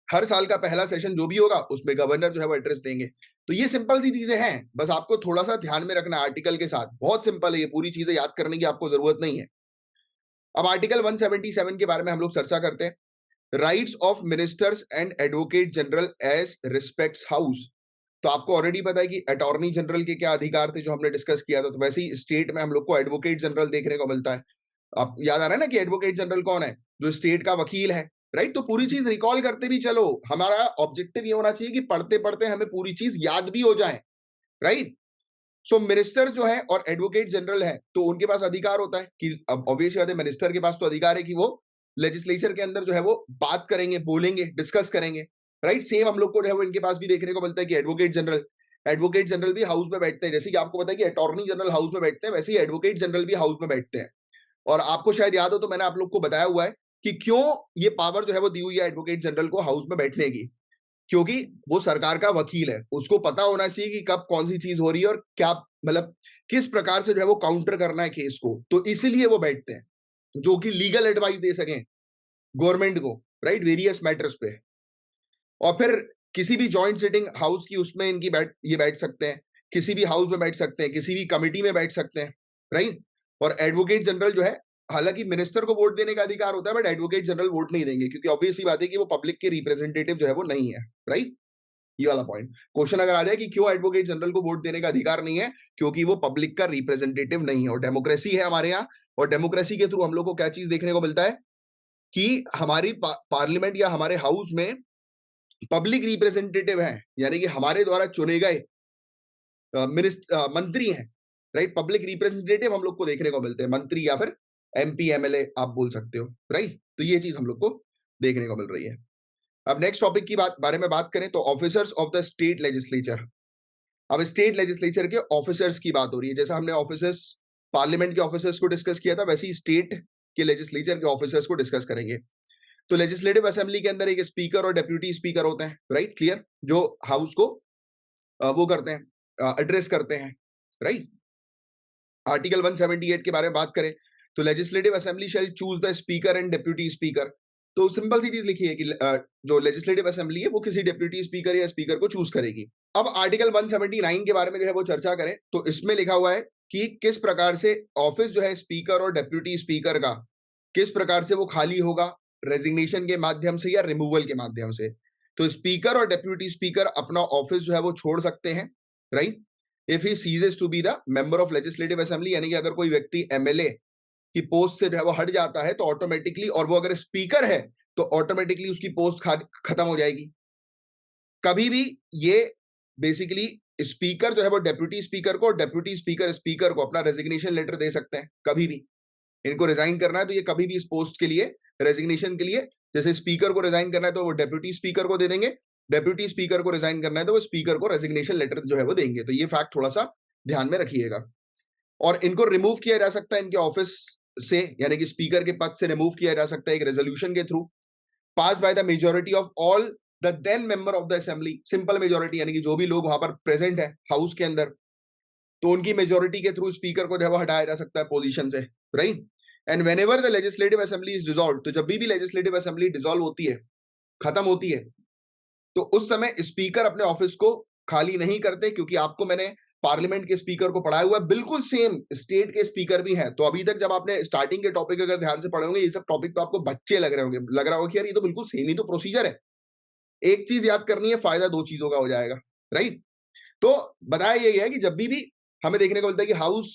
हर साल का पहला सेशन जो भी होगा उसमें गवर्नर जो है वो एड्रेस देंगे। तो ये सिंपल सी चीजें हैं, बस आपको थोड़ा सा ध्यान में रखना आर्टिकल के साथ। बहुत सिंपल है, ये पूरी चीजें याद करने की आपको जरूरत नहीं है। अब आर्टिकल 177 के बारे में हम लोग चर्चा करते हैं। Rights of ministers and advocate general as respects house. तो आपको ऑलरेडी पता है कि अटॉर्नी जनरल के क्या अधिकार थे जो हमने डिस्कस किया था। तो वैसे ही स्टेट में हम लोग को एडवोकेट जनरल देखने को मिलता है। आप याद आ रहा है ना कि एडवोकेट जनरल कौन है? जो स्टेट का वकील है, राइट। तो पूरी चीज रिकॉल करते भी चलो, हमारा ऑब्जेक्टिव ये होना चाहिए कि पढ़ते पढ़ते हमें पूरी चीज याद भी हो जाए, राइट। सो मिनिस्टर जो है और एडवोकेट जनरल है, तो उनके पास अधिकार होता है कि अब ऑब्वियसली बात है, मिनिस्टर के पास तो अधिकार है कि वो लेजिस्लेचर के अंदर जो है वो बात करेंगे, बोलेंगे, डिस्कस करेंगे, राइट। सेम हम लोग को जो है वो इनके पास भी देखने को मिलता है कि एडवोकेट जनरल भी हाउस में बैठते हैं। जैसे कि आपको पता है कि अटॉर्नी जनरल हाउस में बैठते हैं, वैसे ही एडवोकेट जनरल भी हाउस में बैठते हैं। और आपको शायद याद हो तो मैंने आप लोग को बताया हुआ है कि क्यों ये पावर जो है वो दी हुई है एडवोकेट जनरल को हाउस में बैठने की। क्योंकि वो सरकार का वकील है, उसको पता होना चाहिए कि कब कौन सी चीज हो रही है और क्या, मतलब किस प्रकार से जो है वो काउंटर करना है केस को। तो इसीलिए वो बैठते हैं, जो कि लीगल एडवाइस दे सकें गवर्नमेंट को, राइट, वेरियस मैटर्स पे। और फिर किसी भी जॉइंट सिटिंग हाउस की उसमें इनकी ये बैठ सकते हैं, किसी भी हाउस में बैठ सकते हैं, किसी भी कमिटी में बैठ सकते हैं, राइट। और एडवोकेट जनरल जो है, हालांकि मिनिस्टर को वोट देने का अधिकार होता है, बट एडवोकेट जनरल वोट नहीं देंगे, क्योंकि ऑब्वियस सी बात है कि वो पब्लिक के रिप्रेजेंटेटिव जो है वो नहीं है, राइट। ये वाला पॉइंट क्वेश्चन अगर आ जाए कि क्यों एडवोकेट जनरल को वोट देने का अधिकार नहीं है, क्योंकि वो पब्लिक का रिप्रेजेंटेटिव नहीं है। और डेमोक्रेसी है हमारे यहाँ, और डेमोक्रेसी के थ्रू हम लोग को क्या चीज देखने को मिलता है कि हमारी पार्लियामेंट या हमारे हाउस में पब्लिक रिप्रेजेंटेटिव हैं, यानी कि हमारे द्वारा चुने गए मंत्री हैं, राइट। पब्लिक रिप्रेजेंटेटिव हम लोग को देखने को मिलते हैं, मंत्री या फिर एमपी एमएलए आप बोल सकते हो, राइट। तो ये चीज हम लोग को देखने को मिल रही है। अब नेक्स्ट टॉपिक की बारे में बात करें तो officers of the state legislature. अब स्टेट लेजिस्लेचर के ऑफिसर्स की बात हो रही है। जैसा हमने ऑफिसर्स पार्लियामेंट के ऑफिसर्स को डिस्कस किया था, वैसे ही स्टेट के लेजिस्लेचर के ऑफिसर्स को डिस्कस करेंगे। तो लेजिस्लेटिव असेंबली के अंदर एक स्पीकर और डेप्यूटी स्पीकर होते हैं, राइट, क्लियर, जो हाउस को वो करते हैं, एड्रेस करते हैं, राइट। आर्टिकल 178 के बारे में बात करें तो legislative assembly shall choose the speaker and deputy speaker. तो सिंपल सी चीज लिखी है कि जो लेजिस्लेटिव असेंबली है वो किसी डेप्यूटी स्पीकर या स्पीकर को चूज करेगी। अब आर्टिकल 179 के बारे में जो है वो चर्चा करें तो इसमें लिखा हुआ है कि किस प्रकार से ऑफिस जो है स्पीकर और डेप्यूटी स्पीकर का किस प्रकार से वो खाली होगा, रेजिग्नेशन के माध्यम से या रिमूवल के माध्यम से। तो स्पीकर और डेप्यूटी स्पीकर अपना ऑफिस जो है वो छोड़ सकते हैं, right, if he ceases to be the member of legislative assembly. यानी कि अगर कोई व्यक्ति एमएलए की पोस्ट से जो है वो हट जाता है तो ऑटोमेटिकली, और वो अगर स्पीकर है तो ऑटोमेटिकली उसकी पोस्ट खत्म हो जाएगी। कभी भी ये बेसिकली स्पीकर जो है वो डेप्यूटी स्पीकर को, डेप्यूटी स्पीकर स्पीकर को अपना रेजिग्नेशन लेटर दे सकते हैं। कभी भी इनको रिजाइन करना है तो ये कभी भी इस पोस्ट के लिए रेजिग्नेशन के लिए, जैसे स्पीकर को रिजाइन करना है तो वो डेप्यूटी स्पीकर को दे देंगे, डेप्यूटी स्पीकर को रिजाइन करना है तो वो स्पीकर को रेजिग्नेशन लेटर जो है वो देंगे। तो ये फैक्ट थोड़ा सा ध्यान में रखिएगा। और इनको रिमूव किया जा सकता है इनके ऑफिस से, यानी कि स्पीकर के पद से रिमूव किया जा सकता है एक रेजोल्यूशन के through, pass by the majority of all the then member of the assembly. Simple majority, यानी कि जो भी लोग वहां पर प्रेजेंट है हाउस के अंदर, तो उनकी मेजोरिटी के थ्रू स्पीकर को जो है वो हटाया जा सकता है पोजीशन से, right. And whenever the legislative assembly is dissolve, तो जब भी लेजिस्लेटिव असेंबली डिसॉल्व होती है, खत्म होती है, तो उस समय स्पीकर अपने ऑफिस को खाली नहीं करते, क्योंकि आपको मैंने पार्लियामेंट के स्पीकर को पढ़ाया हुआ है, बिल्कुल सेम स्टेट के स्पीकर भी हैं। तो अभी तक जब आपने स्टार्टिंग के टॉपिक अगर ध्यान से पढ़े होंगे, ये सब टॉपिक तो आपको बच्चे लग रहे होंगे, लग रहा होगा कि यार ये तो बिल्कुल सेम ही तो प्रोसीजर है। एक चीज याद करनी है, फायदा दो चीजों का हो जाएगा, राइट। तो बताया यही है कि जब भी हमें देखने को मिलता है कि हाउस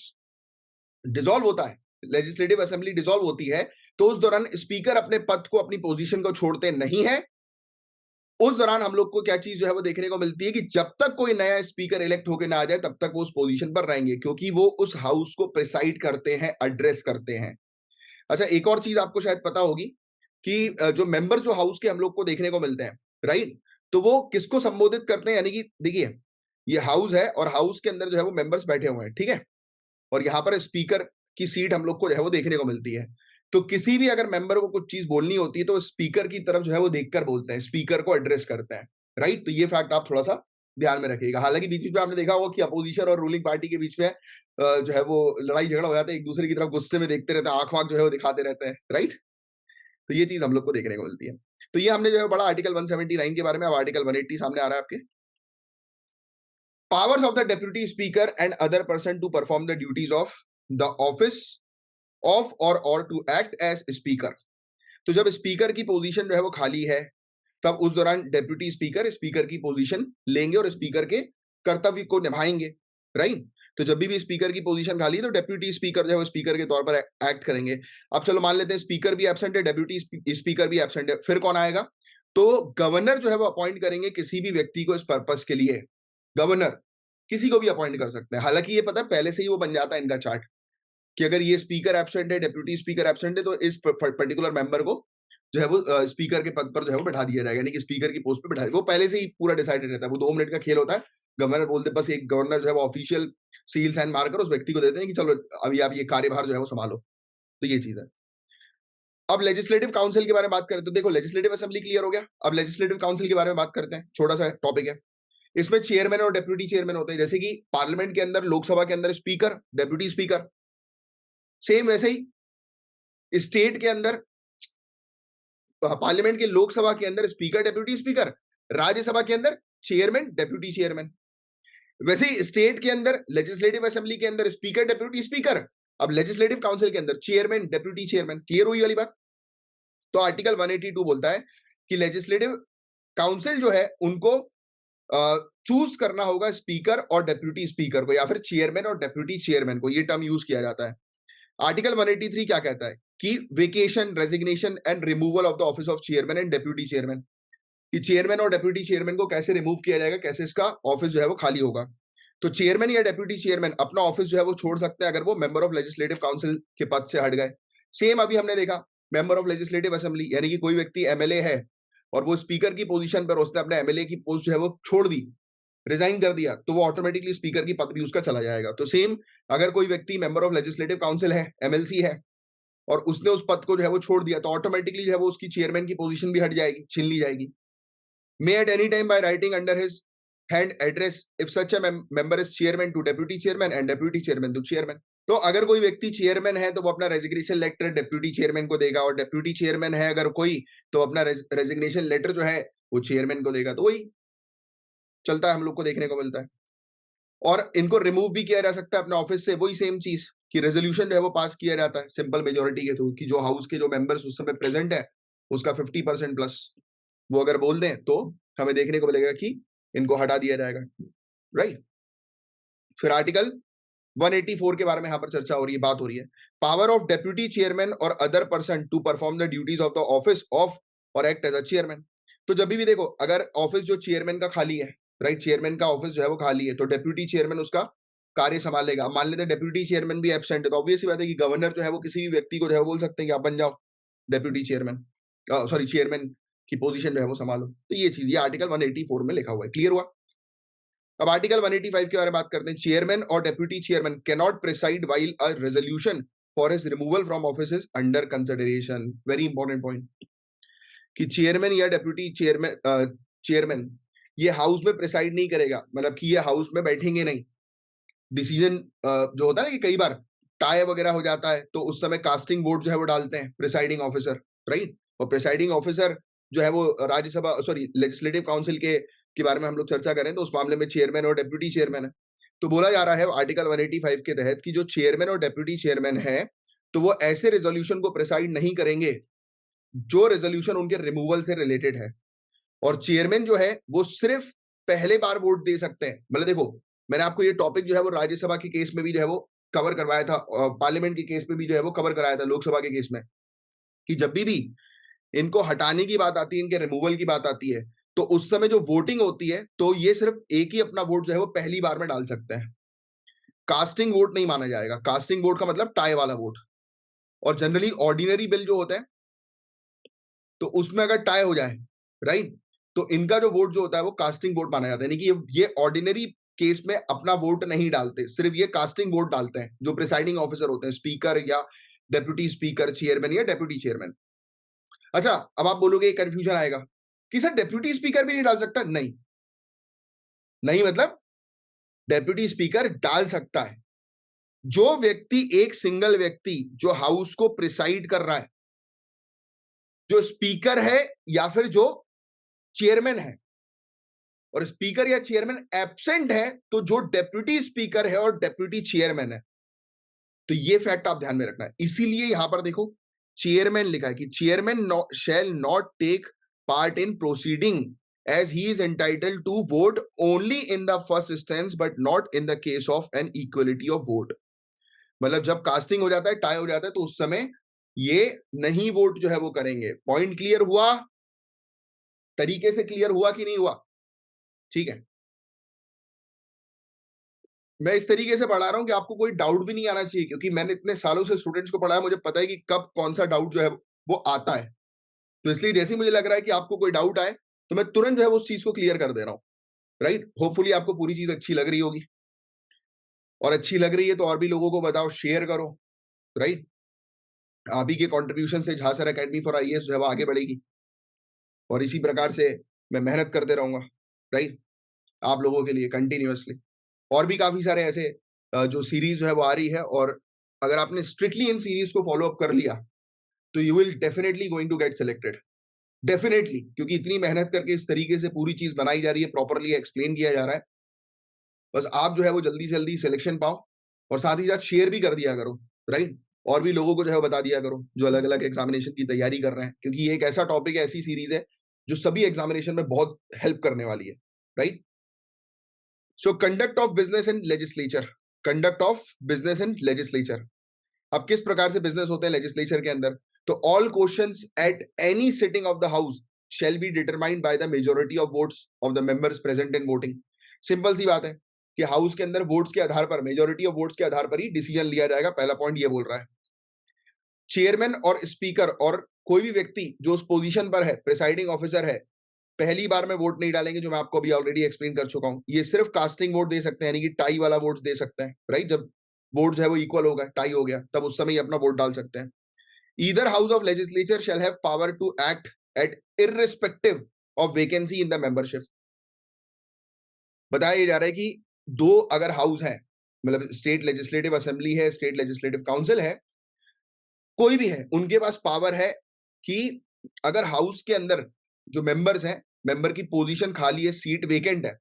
डिसॉल्व होता है, लेजिस्लेटिव असेंबली डिसॉल्व होती है, तो उस दौरान स्पीकर अपने पद को, अपनी पोजीशन को छोड़ते नहीं है। उस दौरान हम लोग को क्या चीज जो है वो देखने को मिलती है कि जब तक कोई नया स्पीकर इलेक्ट होकर ना आ जाए, तब तक वो उस पोजीशन पर रहेंगे, क्योंकि वो उस हाउस को प्रिसाइड करते हैं, एड्रेस करते हैं। अच्छा, एक और चीज आपको शायद पता होगी कि जो मेंबर्स जो हाउस के हम लोग को देखने को मिलते हैं, राइट, तो वो किसको संबोधित करते हैं, यानी कि देखिए ये हाउस है और हाउस के अंदर जो है वो मेंबर्स बैठे हुए हैं, ठीक है, और यहाँ पर स्पीकर की सीट हम लोग को जो है वो देखने को मिलती है। तो किसी भी अगर मेंबर को कुछ चीज बोलनी होती है तो स्पीकर की तरफ जो है वो देखकर बोलते हैं, स्पीकर को एड्रेस करते हैं, राइट। तो ये फैक्ट आप थोड़ा सा ध्यान में रखिएगा। हालांकि बीच बीच में आपने देखा होगा कि अपोजिशन और रूलिंग पार्टी के बीच में जो है वो लड़ाई झगड़ा हो जाता है, एक दूसरे की तरफ गुस्से में देखते रहते हैं, आंख वाँख जो है वो दिखाते रहते हैं, राइट। तो ये चीज हम लोग को देखने को मिलती है। तो ये हमने जो है बड़ा आर्टिकल 179 के बारे में। अब आर्टिकल 180 सामने आ रहा है आपके। Powers of the deputy speaker and other person to perform the duties of the office of और टू एक्ट एज स्पीकर। तो जब स्पीकर की पोजीशन जो है वो खाली है, तब उस दौरान डेप्यूटी स्पीकर स्पीकर की पोजीशन लेंगे और स्पीकर के कर्तव्य को निभाएंगे, राइट। तो जब भी स्पीकर की पोजीशन खाली है तो डेप्यूटी स्पीकर जो है वो स्पीकर के तौर पर एक्ट करेंगे। अब चलो मान लेते हैं स्पीकर भी एब्सेंट है, डेप्यूटी स्पीकर भी एब्सेंट है, फिर कौन आएगा? तो गवर्नर जो है वो अपॉइंट करेंगे किसी भी व्यक्ति को इस पर्पस के लिए। गवर्नर किसी को भी अपॉइंट कर सकते हैं। हालांकि ये पता है पहले से ही वो बन जाता है इनका चार्ट कि अगर ये स्पीकर एब्सेंट है, डेप्यूटी स्पीकर एब्सेंट है, तो इस पर्टिकुलर मेंबर को जो है वो स्पीकर के पद पर जो है वो बैठा दिया जाएगा, यानी कि स्पीकर की पोस्ट पे बैठा। वो पहले से ही पूरा डिसाइडेड रहता है, वो 2 मिनट का खेल होता है। गवर्नर बोलते बस एक गवर्नर जो है वो ऑफिशियल सील साइन मारकर उस व्यक्ति को देते हैं कि चलो अभी आप ये कार्यभार जो है वो संभालो। तो ये चीज है। अब लेजिस्लेटिव काउंसिल के बारे में बात करें तो देखो लेजिस्लेटिव असेंबली क्लियर हो गया। अब लेजिस्लेटिव काउंसिल के बारे में बात करते हैं, छोटा सा टॉपिक है। इसमें चेयरमैन और डेप्यूटी चेयरमैन होते हैं, जैसे कि पार्लियामेंट के अंदर, लोकसभा के अंदर स्पीकर, डेप्यूटी स्पीकर, सेम वैसे ही स्टेट के अंदर, पार्लियामेंट के लोकसभा के अंदर स्पीकर डेप्यूटी स्पीकर, राज्यसभा के अंदर चेयरमैन डेप्यूटी चेयरमैन। वैसे ही स्टेट के अंदर लेजिस्लेटिव असेंबली के अंदर स्पीकर डेप्यूटी स्पीकर, अब लेजिस्लेटिव काउंसिल के अंदर चेयरमैन डेप्यूटी चेयरमैन। क्लियर हुई वाली बात? तो आर्टिकल 182 बोलता है कि लेजिस्लेटिव काउंसिल जो है उनको चूज करना होगा स्पीकर और डेप्यूटी स्पीकर को, या फिर चेयरमैन और डेप्यूटी चेयरमैन को, ये टर्म यूज किया जाता है। आर्टिकल 183 क्या कहता है कि vacation, resignation and removal of the office of chairman and deputy chairman, कि चेयरमैन और डेप्यूटी चेयरमैन को कैसे रिमूव किया जाएगा, कैसे इसका ऑफिस जो है वो खाली होगा। तो चेयरमैन या डेप्यूटी चेयरमैन अपना ऑफिस जो है वो छोड़ सकते हैं अगर वो मेंबर ऑफ लेजिस्लेटिव काउंसिल के पद से हट गए। सेम अभी हमने देखा मेंबर ऑफ लेजिस्लेटिव असेंबली, यानी कि कोई व्यक्ति एमएलए है और वो स्पीकर की पोजीशन पर, उसने अपने एमएलए की पोस्ट जो है वो छोड़ दी, रिजाइन कर दिया, तो वो ऑटोमेटिकली स्पीकर की पद भी उसका चला जाएगा। तो सेम अगर कोई व्यक्ति मेंबर ऑफ लेजिस्लेटिव काउंसिल है, एमएलसी है, और उसने उस पद को जो है वो छोड़ दिया, तो ऑटोमेटिकली जो है वो उसकी चेयरमैन की पोजीशन भी हट जाएगी, छीन ली जाएगी। May at any time by writing under his hand address if such a member is chairman to deputy chairman and deputy chairman to chairman। तो अगर कोई व्यक्ति चेयरमैन है तो वो अपना रेजिग्नेशन लेटर डेप्यूटी चेयरमैन को देगा, और डेप्यूटी चेयरमैन है अगर कोई तो अपना रेजिग्नेशन लेटर जो है वो चेयरमैन को देगा। तो वही चलता है, हम लोग को देखने को मिलता है। और इनको रिमूव भी किया जा सकता है अपने ऑफिस से, वही सेम चीज कि रेजोल्यूशन जो है वो पास किया जाता है सिंपल मेजोरिटी के थ्रू, कि जो हाउस के जो मेंबर्स उस समय प्रेजेंट है उसका 50% प्लस वो अगर बोल दें तो हमें देखने को मिलेगा कि इनको हटा दिया जाएगा, राइट। फिर आर्टिकल 184 के बारे में यहां पर चर्चा हो रही है, बात हो रही है। पावर ऑफ डेप्यूटी चेयरमैन और other person to perform the duties of the office of और एक्ट एज अ चेयरमैन। तो जब भी देखो अगर ऑफिस जो चेयरमैन का खाली है, राइट, चेयरमैन का ऑफिस जो है वो खाली है, तो डेप्यूटी चेयरमैन उसका कार्य संभालेगा। मान लेते हैं डेप्यूटी चेयरमैन भी एब्सेंट है, तो ऑब्वियस बात है कि गवर्नर जो है वो किसी भी व्यक्ति को जो है बोल सकते हैं कि आप बन जाओ डेप्यूटी चेयरमैन, सॉरी चेयरमैन, कि पोजीशन जो है वो संभालो। तो ये चीज, ये आर्टिकल 184 में लिखा हुआ है। क्लियर हुआ? अब आर्टिकल 185 के बारे में बात करते हैं। चेयरमैन और deputy chairman can not preside while a resolution for his removal from office is under consideration. Very important point, कि चेयरमैन या डेप्यूटी चेयरमैन ये हाउस में प्रिसाइड नहीं करेगा, मतलब कि ये हाउस में बैठेंगे नहीं। डिसीजन जो होता है ना कि कई बार टाई वगैरह हो जाता है तो उस समय कास्टिंग वोट जो है वो डालते हैं प्रिसाइडिंग ऑफिसर, राइट? और प्रिसाइडिंग ऑफिसर जो है वो राज्यसभा, सॉरी, लेजिस्लेटिव काउंसिल के बारे में हम लोग चर्चा करें तो उस मामले में चेयरमैन और डेप्यूटी चेयरमैन है। तो बोला जा रहा है आर्टिकल 185 के तहत कि जो चेयरमैन और डेप्यूटी चेयरमैन है तो वो ऐसे रेजोल्यूशन को प्रिसाइड नहीं करेंगे जो रेजोल्यूशन उनके रिमूवल से रिलेटेड है। और चेयरमैन जो है वो सिर्फ पहले बार वोट दे सकते हैं। मतलब देखो, मैंने आपको ये टॉपिक जो है वो राज्यसभा के केस में भी जो है वो कवर करवाया था, पार्लियामेंट के केस में भी जो है वो कवर कराया था, लोकसभा के केस में, कि जब भी इनको हटाने की बात आती है, इनके रिमूवल की बात आती है, तो उस समय जो वोटिंग होती है तो ये सिर्फ एक ही अपना वोट जो है वो पहली बार में डाल सकते हैं। कास्टिंग वोट नहीं माना जाएगा। कास्टिंग वोट का मतलब टाई वाला वोट। और जनरली ऑर्डिनरी बिल जो होता है तो उसमें अगर टाई हो जाए, राइट, तो इनका जो वोट जो होता है वो कास्टिंग वोट माना जाता है। यानी कि ये ऑर्डिनरी केस में अपना वोट नहीं डालते, सिर्फ ये कास्टिंग वोट डालते हैं जो प्रिसाइडिंग ऑफिसर होते हैं, स्पीकर या डेप्यूटी स्पीकर, चेयरमैन या डेप्यूटी चेयरमैन। अच्छा, अब आप बोलोगे कंफ्यूजन आएगा कि सर डेप्यूटी स्पीकर भी नहीं डाल सकता? नहीं, नहीं मतलब डेप्यूटी स्पीकर डाल सकता है। जो व्यक्ति, एक सिंगल व्यक्ति जो हाउस को प्रिसाइड कर रहा है, जो स्पीकर है या फिर जो चेयरमैन है, और स्पीकर या चेयरमैन एब्सेंट है तो जो डेप्यूटी स्पीकर है और डेप्यूटी चेयरमैन है। तो ये फैक्ट आप ध्यान में रखना है। इसीलिए यहां पर देखो चेयरमैन लिखा है कि chairman shall not take part in proceeding as he is entitled to vote only in the first instance but not in the case of an equality of vote. मतलब जब कास्टिंग हो जाता है, टाई हो जाता है, तो उस समय ये नहीं वोट जो है वो करेंगे। पॉइंट क्लियर हुआ? तरीके से क्लियर हुआ कि नहीं हुआ? ठीक है, मैं इस तरीके से पढ़ा रहा हूं कि आपको कोई डाउट भी नहीं आना चाहिए, क्योंकि मैंने इतने सालों से स्टूडेंट्स को पढ़ाया, मुझे पता है कि कब कौन सा डाउट जो है वो आता है। तो इसलिए जैसे ही मुझे लग रहा है कि आपको कोई डाउट आए तो मैं तुरंत जो है उस चीज को क्लियर कर दे रहा हूँ, राइट? होपफुली आपको पूरी चीज अच्छी लग रही होगी, और अच्छी लग रही है तो और भी लोगों को बताओ, शेयर करो, राइट? आप ही के कॉन्ट्रीब्यूशन से झांसर एकेडमी फॉर आईएएस जो है वो आगे बढ़ेगी, और इसी प्रकार से मैं मेहनत करते रहूंगा, राइट, आप लोगों के लिए कंटिन्यूअसली। और भी काफी सारे ऐसे जो सीरीज जो है वो आ रही है, और अगर आपने स्ट्रिक्टली इन सीरीज को फॉलो अप कर लिया तो you will definitely going to get selected, definitely, क्योंकि इतनी मेहनत करके इस तरीके से पूरी चीज बनाई जा रही है, प्रॉपरली एक्सप्लेन किया जा रहा है। बस आप जो है वो जल्दी से जल्दी सिलेक्शन पाओ, और साथ ही साथ शेयर भी कर दिया करो, राइट? और भी लोगों को जो है बता दिया करो जो अलग अलग एग्जामिनेशन की तैयारी कर रहे हैं, क्योंकि ये एक ऐसा टॉपिक है, ऐसी सीरीज है जो सभी एग्जामिनेशन में बहुत हेल्प करने वाली है, right? So conduct of business in legislature, conduct of business in legislature. अब किस प्रकार से बिजनेस होते हैं लेजिस्लेचर के अंदर? तो all questions at any sitting of the house shall be determined by the majority of votes of the members present in voting। Simple सी बात है कि हाउस के अंदर वोट्स के आधार पर, मेजोरिटी ऑफ वोट्स के आधार पर ही डिसीजन लिया जाएगा। पहला पॉइंट ये बोल रहा है। चेयरमैन और स्पीकर और कोई भी व्यक्ति जो उस पोजीशन पर है, प्रिसाइडिंग ऑफिसर है, पहली बार में वोट नहीं डालेंगे, जो मैं आपको अभी ऑलरेडी एक्सप्लेन कर चुका हूं। ये सिर्फ कास्टिंग वोट दे सकते हैं, यानी कि टाई वाला वोट दे सकते हैं, राइट? जब वोट जो है वो इक्वल होगा, टाई हो गया, तब उस समय अपना वोट डाल सकते हैं। Either house of legislature shall have power to act at irrespective of vacancy in the membership. बताया जा रहा है कि दो अगर हाउस है, मतलब स्टेट लेजिस्लेटिव असेंबली है, स्टेट लेजिस्लेटिव काउंसिल है, कोई भी है, उनके पास पावर है कि अगर हाउस के अंदर जो मेंबर्स हैं, मेंबर की पोजीशन खाली है, सीट वेकेंट है,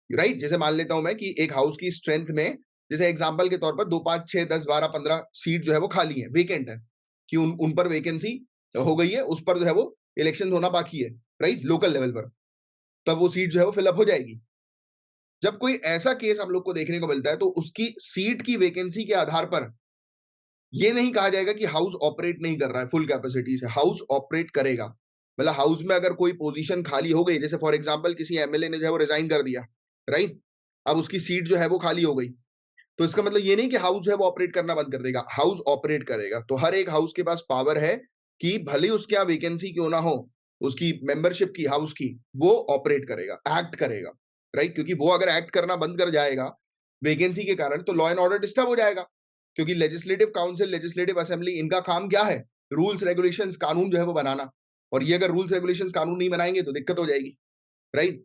राइट? जैसे मान लेता हूं मैं कि एक हाउस की स्ट्रेंथ में, जैसे एग्जांपल के तौर पर 2, 5, 6, 10, 12, 15 सीट जो है वो खाली है, वेकेंट है, कि उन पर वैकेंसी हो गई है, उस पर जो है वो इलेक्शन होना बाकी है, राइट, लोकल लेवल पर, तब वो सीट जो है वो फिलअप हो जाएगी। जब कोई ऐसा केस हम लोग को देखने को मिलता है तो उसकी सीट की वैकेंसी के आधार पर ये नहीं कहा जाएगा कि हाउस ऑपरेट नहीं कर रहा है फुल कैपेसिटी से, हाउस ऑपरेट करेगा। मतलब हाउस में अगर कोई पोजीशन खाली हो गई, जैसे फॉर एग्जांपल किसी एमएलए ने जो है वो रिजाइन कर दिया, राइट, अब उसकी सीट जो है वो खाली हो गई, तो इसका मतलब ये नहीं कि हाउस जो है वो ऑपरेट करना बंद कर देगा, हाउस ऑपरेट करेगा। तो हर एक हाउस के पास पावर है कि भले उसके यहाँ वैकेंसी क्यों ना हो, उसकी मेंबरशिप की, हाउस की, वो ऑपरेट करेगा, एक्ट करेगा, राइट? क्योंकि वो अगर एक्ट करना बंद कर जाएगा वैकेंसी के कारण तो लॉ एंड ऑर्डर डिस्टर्ब हो जाएगा। क्योंकि लेजिस्लेटिव काउंसिल, लेजिस्लेटिव असेंबली, इनका काम क्या है? रूल्स रेगुलेशंस, कानून जो है वो बनाना। और ये अगर रूल्स रेगुलेशंस, कानून नहीं बनाएंगे तो दिक्कत हो जाएगी, राइट?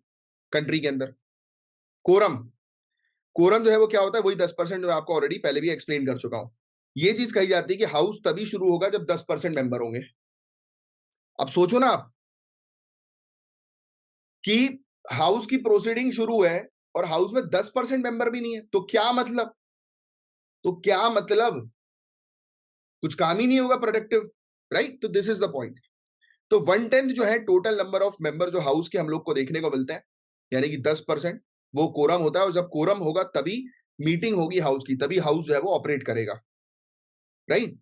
कंट्री के अंदर कोरम, कोरम जो है वो क्या होता है? वही 10% जो मैं आपको ऑलरेडी पहले भी एक्सप्लेन कर चुका हूं। ये चीज कही जाती है कि हाउस तभी शुरू होगा जब 10% मेंबर होंगे। अब सोचो ना आप कि हाउस की प्रोसीडिंग शुरू है और हाउस में 10% मेंबर भी नहीं है, तो क्या मतलब? तो क्या मतलब? कुछ काम ही नहीं होगा प्रोडक्टिव, राइट? तो दिस इज द पॉइंट। तो 1/10 जो है टोटल नंबर ऑफ मेंबर जो हाउस के हम लोग को देखने को मिलते हैं, यानी कि 10% वो कोरम होता है। और जब कोरम होगा तभी मीटिंग होगी हाउस की, तभी हाउस जो है वो ऑपरेट करेगा, राइट?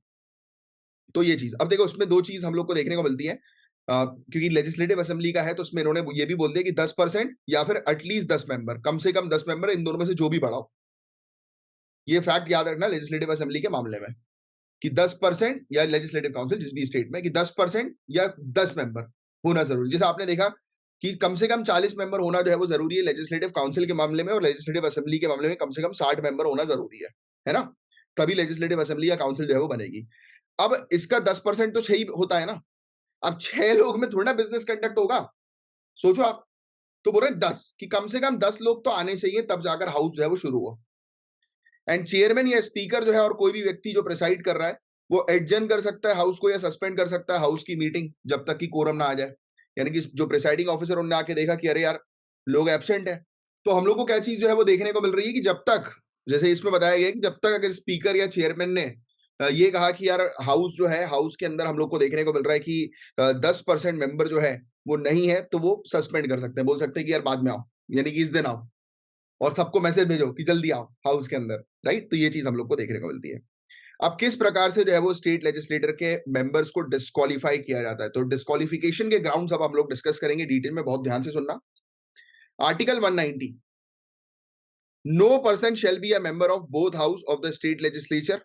तो ये चीज, अब देखो इसमें दो चीज हम लोग को देखने को मिलती है। क्योंकि लेजिस्लेटिव असेंबली का है तो इसमें इन्होंने ये भी बोल दिया कि 10% या फिर एटलीस्ट 10 मेंबर, कम से कम 10 मेंबर, इन दोनों में से जो भी बढ़ाओ। ये फैक्ट याद रखना लेजिस्लेटिव असेंबली के मामले में कि 10% या लेजिस्लेटिव काउंसिल जिस भी स्टेट में कि 10% या 10 मेंबर होना जरूरी। जैसे आपने देखा कि कम से कम 40 मेंबर होना जो है वो जरूरी है लेजिस्लेटिव काउंसिल के मामले में, और लेजिस्लेटिव असेंबली के मामले में कम से कम 60 मेंबर होना जरूरी है ना? तभी लेजिस्लेटिव असेंबली या काउंसिल जो है वो बनेगी। अब इसका 10% तो 6 ही होता है ना। अब 6 लोग में थोड़ा ना बिजनेस कंडक्ट होगा। सोचो आप, तो बोल रहे हैं 10 कि कम से कम 10 लोग तो आने चाहिए तब जाकर हाउस जो है वो शुरू हो। एंड चेयरमैन या स्पीकर जो है और कोई भी व्यक्ति जो प्रेसाइड कर रहा है वो एडजर्न कर सकता है हाउस को या सस्पेंड कर सकता है हाउस की मीटिंग जब तक कि कोरम ना आ जाए। यानी कि जो प्रेसाइडिंग ऑफिसर उन्होंने आके देखा कि अरे यार लोग एब्सेंट है, तो हम लोग को क्या चीज जो है वो देखने को मिल रही है कि जब तक, जैसे इसमें बताया गया कि जब तक अगर स्पीकर या चेयरमैन ने ये कहा कि यार हाउस जो है, हाउस के अंदर हम लोग को देखने को मिल रहा है कि 10% मेंबर जो है वो नहीं है, तो वो सस्पेंड कर सकते हैं, बोल सकते हैं कि यार बाद में आओ, यानी कि इस दिन आओ, और सबको मैसेज भेजो कि जल्दी आओ हाउस के अंदर, राइट? तो ये चीज हम लोग को देखने को मिलती है। अब किस प्रकार से जो है वो स्टेट लेजिस्लेटर के मेंबर्स को डिस्क्वालीफाई किया जाता है, तो डिस्क्वालिफिकेशन के ग्राउंड्स अब हम लोग डिस्कस करेंगे डिटेल में, बहुत ध्यान से सुनना। Article 190, no person shall be a member of both house of the state legislature,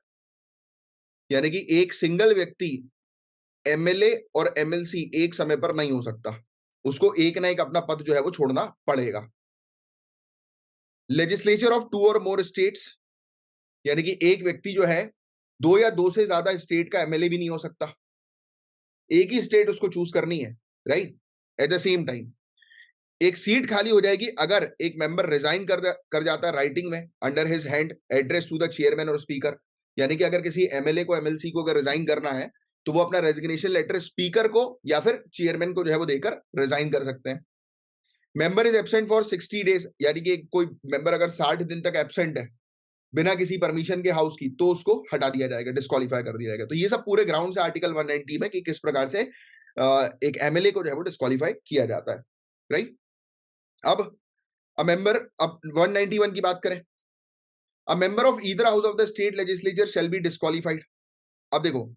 यानी कि एक सिंगल व्यक्ति एमएलए और एमएलसी एक समय पर नहीं हो सकता, उसको एक ना एक अपना पद जो है वो छोड़ना पड़ेगा। लेजिस्लेचर ऑफ 2 और मोर स्टेट्स, यानी कि एक व्यक्ति जो है 2 या 2 से ज्यादा स्टेट का एमएलए भी नहीं हो सकता, एक ही स्टेट उसको चूज करनी है, right? At the same time एक सीट खाली हो जाएगी अगर एक मेंबर रिजाइन कर जाता है राइटिंग में under his hand address to the chairman और स्पीकर, यानी कि अगर किसी एमएलए को, एमएलसी को अगर रिजाइन करना है तो वो अपना रेजिग्नेशन लेटर स्पीकर को या फिर चेयरमैन को जो है वो देकर रिजाइन कर सकते हैं। Member is absent for 60 days, यानी कि कोई मेंबर अगर 60 दिन तक एब्सेंट है बिना किसी परमिशन के हाउस की, तो उसको हटा दिया जाएगा, डिस्क्वालीफाई कर दिया जाएगा। तो ये सब पूरे ग्राउंड से आर्टिकल 190 में कि किस प्रकार से एक एमएलए को जो है वो डिस्क्वालीफाई किया जाता है, राइट? अब अ मेंबर, अब 191 की बात करें, अ member of either house of the state legislature shall be disqualified. अब देखो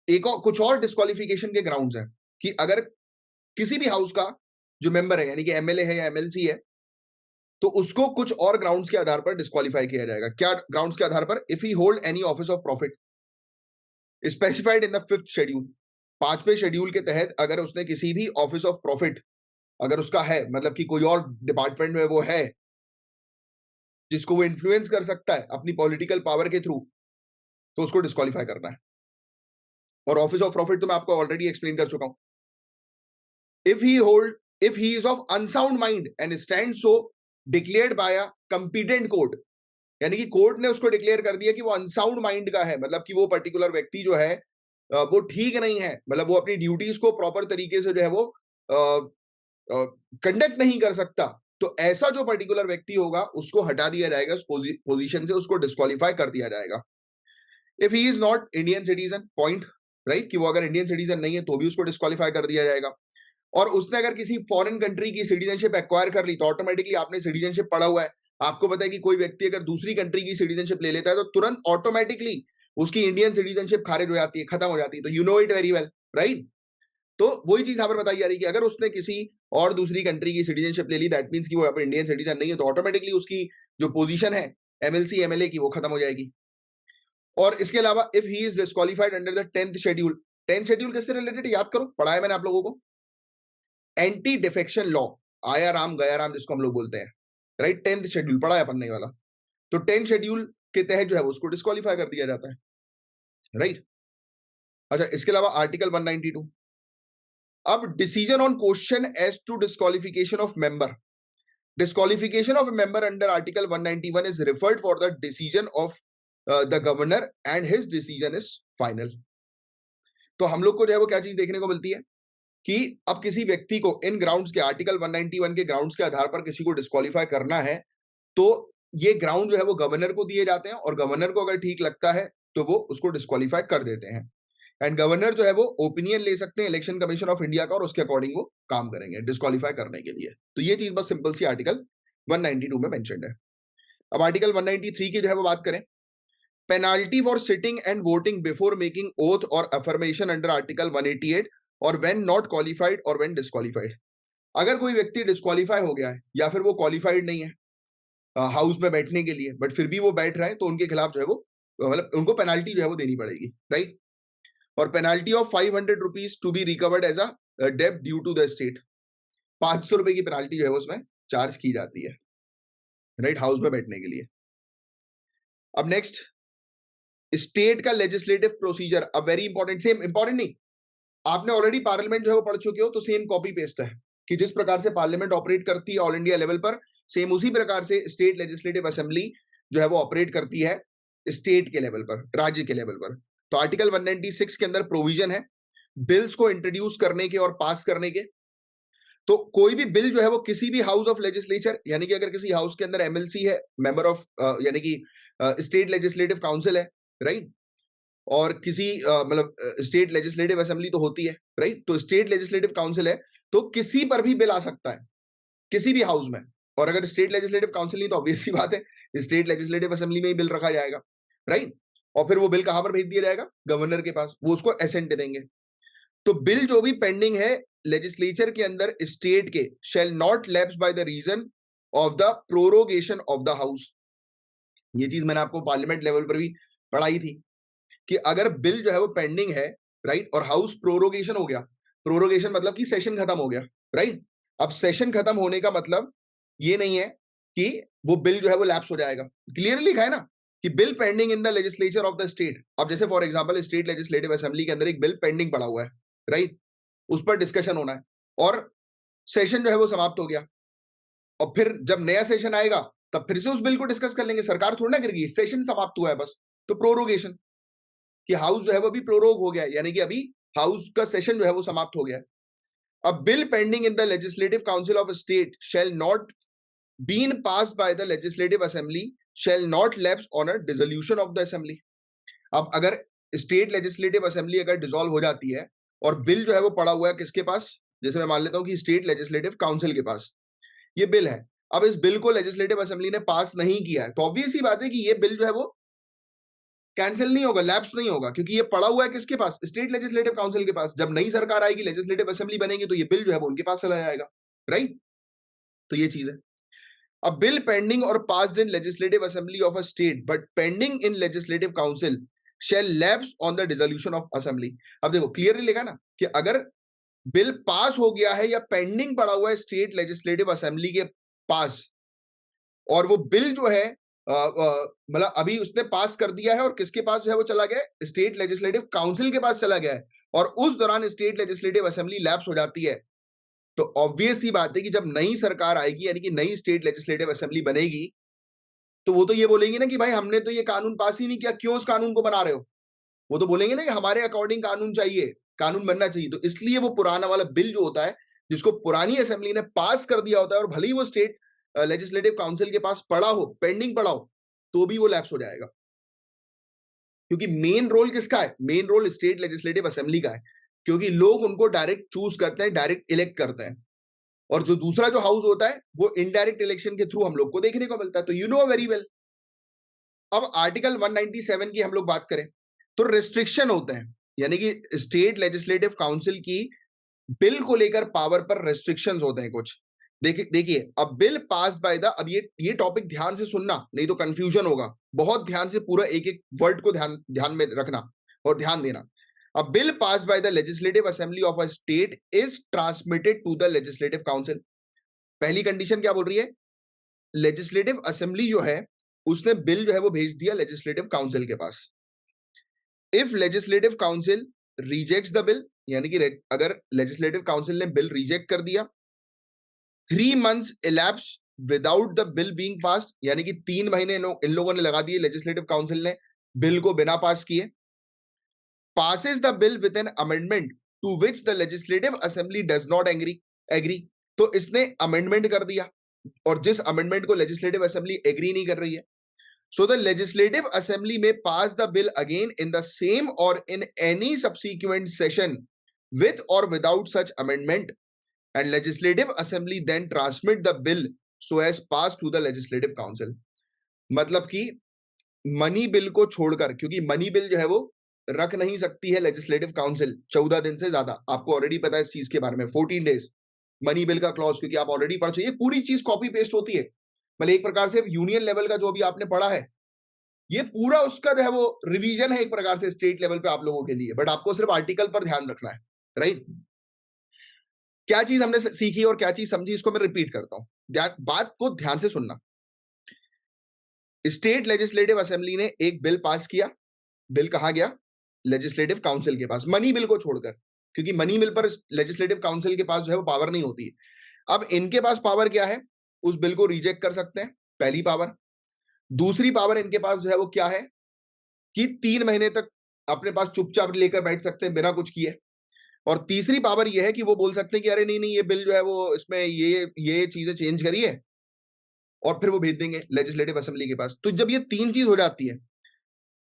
एक और कुछ और डिस्क्वालिफिकेशन के ग्राउंड्स हैं कि अगर किसी भी हाउस का जो मेंबर है, यानी कि एमएलए है या एमएलसी है, तो उसको कुछ और ग्राउंड्स के आधार पर डिस्क्वालीफाई किया जाएगा। क्या ग्राउंड्स के आधार पर? If he hold any office of profit specified in the 5th schedule, 5वें शेड्यूल के तहत अगर उसने किसी भी ऑफिस ऑफ प्रॉफिट अगर उसका है, मतलब कि कोई और डिपार्टमेंट में वो है जिसको वो इन्फ्लुएंस कर सकता है अपनी पॉलिटिकल पावर के थ्रू, तो उसको डिस्क्वालीफाई करना है। और ऑफिस ऑफ प्रॉफिट तो मैं आपको ऑलरेडी एक्सप्लेन कर चुका हूं। If he is of unsound mind and stand so declared by a competent court, यानी कि कोर्ट ने उसको डिक्लेयर कर दिया कि वो अनसाउंड माइंड का है, मतलब कि वो पर्टिकुलर व्यक्ति जो है वो ठीक नहीं है, मतलब वो अपनी ड्यूटीज को प्रॉपर तरीके से जो है वो कंडक्ट नहीं कर सकता, तो ऐसा जो पर्टिकुलर व्यक्ति होगा उसको हटा दिया जाएगा उस पोजीशन से, उसको डिस्क्वालीफाई कर दिया जाएगा। If he is not Indian citizen, point, right, कि वो अगर इंडियन सिटीजन नहीं है तो भी उसको डिस्क्वालीफाई कर दिया जाएगा। और उसने अगर किसी फॉरेन कंट्री की सिटीजनशिप एक्वायर कर ली तो ऑटोमेटिकली, आपने सिटीजनशिप पढ़ा हुआ है, आपको पता है कि कोई व्यक्ति अगर दूसरी कंट्री की सिटीजनशिप ले लेता है तो तुरंत ऑटोमेटिकली उसकी इंडियन सिटीजनशिप खारिज हो जाती है, खत्म हो जाती है। तो you no it very well, right? तो वही चीज यहां पर बताई जा रही है कि अगर उसने किसी और दूसरी कंट्री की सिटीजनशिप ले ली, दैट मींस कि वो यहाँ पर इंडियन सिटीजन नहीं है, तो ऑटोमेटिकली उसकी जो पोजीशन है एमएलसी एमएलए की वो खत्म हो जाएगी। और इसके अलावा if he is disqualified under the 10th schedule, 10th schedule किससे रिलेटेड याद करो, पढ़ा है मैंने आप लोगों को, एंटी डिफेक्शन लॉ, आया राम गया राम जिसको हम लोग बोलते हैं, राइट, 10th शेड्यूल पढ़ा है अपन ने वाला, तो 10th शेड्यूल के तहत जो है उसको डिस्क्वालीफाई कर दिया जाता है, राइट। अच्छा, इसके अलावा आर्टिकल 192, अब decision on question as to disqualification of member, disqualification of a member under article 191 is referred for the decision of the governor and his decision is final। तो हम लोग को जो है वो क्या चीज देखने को मिलती है कि अब किसी व्यक्ति को इन ग्राउंड्स के आर्टिकल 191 के ग्राउंड्स के आधार पर किसी को डिस्क्वालीफाई करना है तो ये ग्राउंड जो है वो गवर्नर को दिए जाते हैं और गवर्नर को अगर ठीक लगता है तो वो उसको डिस्क्वालीफाई कर देते हैं। एंड गवर्नर जो है वो ओपिनियन ले सकते हैं इलेक्शन कमीशन ऑफ इंडिया का और उसके अकॉर्डिंग वो काम करेंगे डिस्क्वालीफाई करने के लिए। तो ये चीज बस सिंपल सी आर्टिकल 192 में मेंशन्ड है। अब आर्टिकल 193 की जो है वो बात करें, penalty for sitting and voting before making oath और अफर्मेशन अंडर आर्टिकल 188 और व्हेन नॉट क्वालिफाइड और व्हेन डिस्क्वालीफाइड। अगर कोई व्यक्ति डिस्क्वालीफाई हो गया है या फिर वो क्वालिफाइड नहीं है हाउस में बैठने के लिए बट फिर भी वो बैठ रहा है तो उनके खिलाफ जो है वो मतलब उनको पेनाल्टी जो है वो देनी पड़ेगी, राइट। और penalty of 500 rupees to be recovered as a डेब्ट ड्यू टू द स्टेट, 500 रुपए की पेनाल्टी जो है उसमें चार्ज की जाती है, राइट, हाउस में बैठने के लिए। अब नेक्स्ट, स्टेट का लेजिस्लेटिव प्रोसीजर, अब वेरी इंपॉर्टेंट, सेम इंपॉर्टेंट नहीं, आपने ऑलरेडी पार्लियामेंट जो है वो पढ़ चुके हो तो सेम कॉपी पेस्ट है कि जिस प्रकार से पार्लियामेंट ऑपरेट करती है ऑल इंडिया लेवल पर, सेम उसी प्रकार से स्टेट लेजिस्लेटिव असेंबली जो है वो ऑपरेट करती है स्टेट के लेवल पर, राज्य के लेवल पर। तो आर्टिकल 196 के अंदर प्रोविजन है बिल्स को इंट्रोड्यूस करने के और पास करने के। तो कोई भी बिल जो है वो किसी भी हाउस ऑफ लेजिस्लेचर, यानी कि अगर किसी हाउस के अंदर एमएलसी है, मेंबर ऑफ यानी कि स्टेट लेजिस्लेटिव काउंसिल है, राइट, और किसी मतलब स्टेट लेजिस्लेटिव असेंबली तो होती है, राइट, तो स्टेट लेजिस्लेटिव काउंसिल है तो किसी पर भी बिल आ सकता है किसी भी हाउस में। और अगर स्टेट लेजिस्लेटिव काउंसिल नहीं तो ऑब्वियस सी बात है स्टेट लेजिस्लेटिव असेंबली में ही बिल रखा जाएगा, राइट। और फिर वो बिल कहां पर भेज दिया जाएगा, गवर्नर के पास, वो उसको एसेंट देंगे। तो बिल जो भी पेंडिंग है लेजिस्लेचर के अंदर स्टेट के shall not lapse by the reason of the prorogation of the house. ये चीज मैंने आपको पार्लियामेंट लेवल पर भी पढ़ाई थी कि अगर बिल जो है वो पेंडिंग है, राइट, और हाउस प्रोरोगेशन हो गया, प्रोरोगेशन मतलब कि सेशन खत्म हो गया, राइट। अब सेशन खत्म होने का मतलब ये नहीं है कि वो बिल जो है वो लैप्स हो जाएगा, क्लियरली लिखा है ना कि bill pending in the legislature of the state. अब जैसे for example state legislative assembly के अंदर एक बिल पेंडिंग पड़ा हुआ है, राइट, उस पर डिस्कशन होना है और सेशन जो है वो समाप्त हो गया और फिर जब नया सेशन आएगा तब फिर से उस बिल को डिस्कस कर लेंगे, सरकार थोड़ी ना करेगी, सेशन समाप्त हुआ है बस। तो प्रोरोगेशन कि हाउस जो है वो भी प्रोरोग हो गया, यानी कि अभी हाउस का सेशन जो है वो समाप्त हो गया। अब bill pending in the legislative council of state shall not been passed by the legislative assembly shall not lapse on a dissolution of the assembly. अब अगर स्टेट लेजिस्लेटिव असेंबली अगर डिसॉल्व हो जाती है और बिल जो है वो पड़ा हुआ है किसके पास, जैसे मैं मान लेता हूं कि स्टेट लेजिस्लेटिव काउंसिल के पास ये बिल है, अब इस बिल को लेजिस्लेटिव असेंबली ने पास नहीं किया है तो ऑब्वियस सी बात है कि ये बिल जो है वो कैंसिल नहीं होगा, लैप्स नहीं होगा, क्योंकि ये पड़ा हुआ है किसके पास, स्टेट लेजिस्लेटिव काउंसिल के पास। जब नई सरकार आएगी, लेजिस्लेटिव असेंबली बनेगी तो ये बिल जो है वो उनके पास चला जाएगा, राइट। तो ये चीज है। अब बिल पेंडिंग और passed in legislative assembly of a state but pending in legislative council shall lapse on the dissolution of assembly. अब देखो क्लियरली लिखा ना कि अगर बिल पास हो गया है या पेंडिंग पड़ा हुआ है स्टेट लेजिस्लेटिव असेंबली के पास और वो बिल जो है मतलब अभी उसने पास कर दिया है और किसके पास जो है वो चला गया, स्टेट लेजिस्लेटिव काउंसिल के पास चला गया है और उस दौरान स्टेट लेजिस्लेटिव असेंबली लैप्स हो जाती है, तो ऑब्वियस ही बात है कि जब नई सरकार आएगी यानी कि नई स्टेट लेजिस्लेटिव असेंबली बनेगी तो वो तो ये बोलेंगे ना कि भाई हमने तो ये कानून पास ही नहीं किया, क्यों उस कानून को बना रहे हो। वो तो बोलेंगे ना कि हमारे अकॉर्डिंग कानून चाहिए, कानून बनना चाहिए। तो इसलिए वो पुराना वाला बिल जो होता है जिसको पुरानी असेंबली ने पास कर दिया होता है और भले ही वो स्टेट लेजिस्लेटिव काउंसिल के पास पड़ा हो, पेंडिंग पड़ा हो, तो भी वो लैप्स हो जाएगा, क्योंकि मेन रोल किसका है, main role state legislative assembly का है, क्योंकि लोग उनको डायरेक्ट चूज करते हैं, डायरेक्ट इलेक्ट करते हैं। और जो दूसरा जो हाउस होता है वो इनडायरेक्ट इलेक्शन के थ्रू हम लोग को देखने को मिलता है। तो यू नो वेरी वेल। अब आर्टिकल 197 की हम लोग बात करें तो रिस्ट्रिक्शन होते हैं, यानी कि स्टेट लेजिस्लेटिव काउंसिल की बिल को लेकर पावर पर रेस्ट्रिक्शंस होते हैं कुछ। देखिए अब बिल पास बाय द, अब ये टॉपिक ध्यान से सुनना नहीं तो कंफ्यूजन होगा, बहुत ध्यान से पूरा एक एक वर्ड को ध्यान में रखना और ध्यान देना। A bill passed by the legislative assembly of a state is transmitted to the legislative council. पहली कंडीशन क्या बोल रही है? लेजिस्लेटिव असेंबली जो है उसने बिल जो है वो भेज दिया लेजिस्लेटिव काउंसिल के पास. If legislative council rejects the bill, यानी कि अगर लेजिस्लेटिव काउंसिल ने बिल रिजेक्ट कर दिया, 3 months elapse without the bill being passed, यानी कि 3 महीने इन लोगों ने लगा दिए, लेजिस्लेटिव काउंसिल ने बिल को बिना पास किए. passes the bill with an amendment to which the legislative assembly does not agree, तो इसने अमेंडमेंट कर दिया और जिस अमेंडमेंट को लेजिस्लेटिव असेंबली एग्री नहीं कर रही है. सो द लेजिस्लेटिव असेंबली में pass the bill again in the same और in any subsequent session with or without such amendment, and legislative assembly then transmit the bill so as pass to the legislative council. मतलब कि money bill को छोड़कर, क्योंकि money bill जो है वो रख नहीं सकती है लेजिस्लेटिव काउंसिल 14 दिन से ज्यादा. आपको ऑलरेडी पता है इस चीज के बारे में, 14 डेज मनी बिल का क्लॉज, क्योंकि आप ऑलरेडी पढ़ चुके. ये पूरी चीज कॉपी पेस्ट होती है, मतलब एक प्रकार से यूनियन लेवल का जो भी आपने पढ़ा है ये पूरा उसका जो है वो रिवीजन है एक प्रकार से स्टेट लेवल पे आप लोगों के लिए. बट आपको सिर्फ आर्टिकल पर ध्यान रखना है, राइट? क्या चीज हमने सीखी और क्या चीज समझी, इसको मैं रिपीट करता हूं, बात को ध्यान से सुनना. स्टेट लेजिस्लेटिव असेंबली ने एक बिल पास किया. बिल कहां गया? लेजिस्लेटिव काउंसिल के पास, मनी बिल को छोड़कर, क्योंकि मनी बिल पर लेजिस्लेटिव काउंसिल के पास जो है वो पावर नहीं होती है. अब इनके पास पावर क्या है? उस बिल को रिजेक्ट कर सकते हैं, पहली पावर. दूसरी पावर इनके पास जो है वो क्या है कि 3 महीने तक अपने पास चुपचाप लेकर बैठ सकते हैं बिना कुछ किए. और तीसरी पावर यह है कि वो बोल सकते हैं कि अरे नहीं नहीं, ये बिल जो है वो इसमें ये चीजें चेंज करिए, और फिर वो भेज देंगे लेजिस्लेटिव असेंबली के पास. तो जब ये 3 चीज हो जाती है,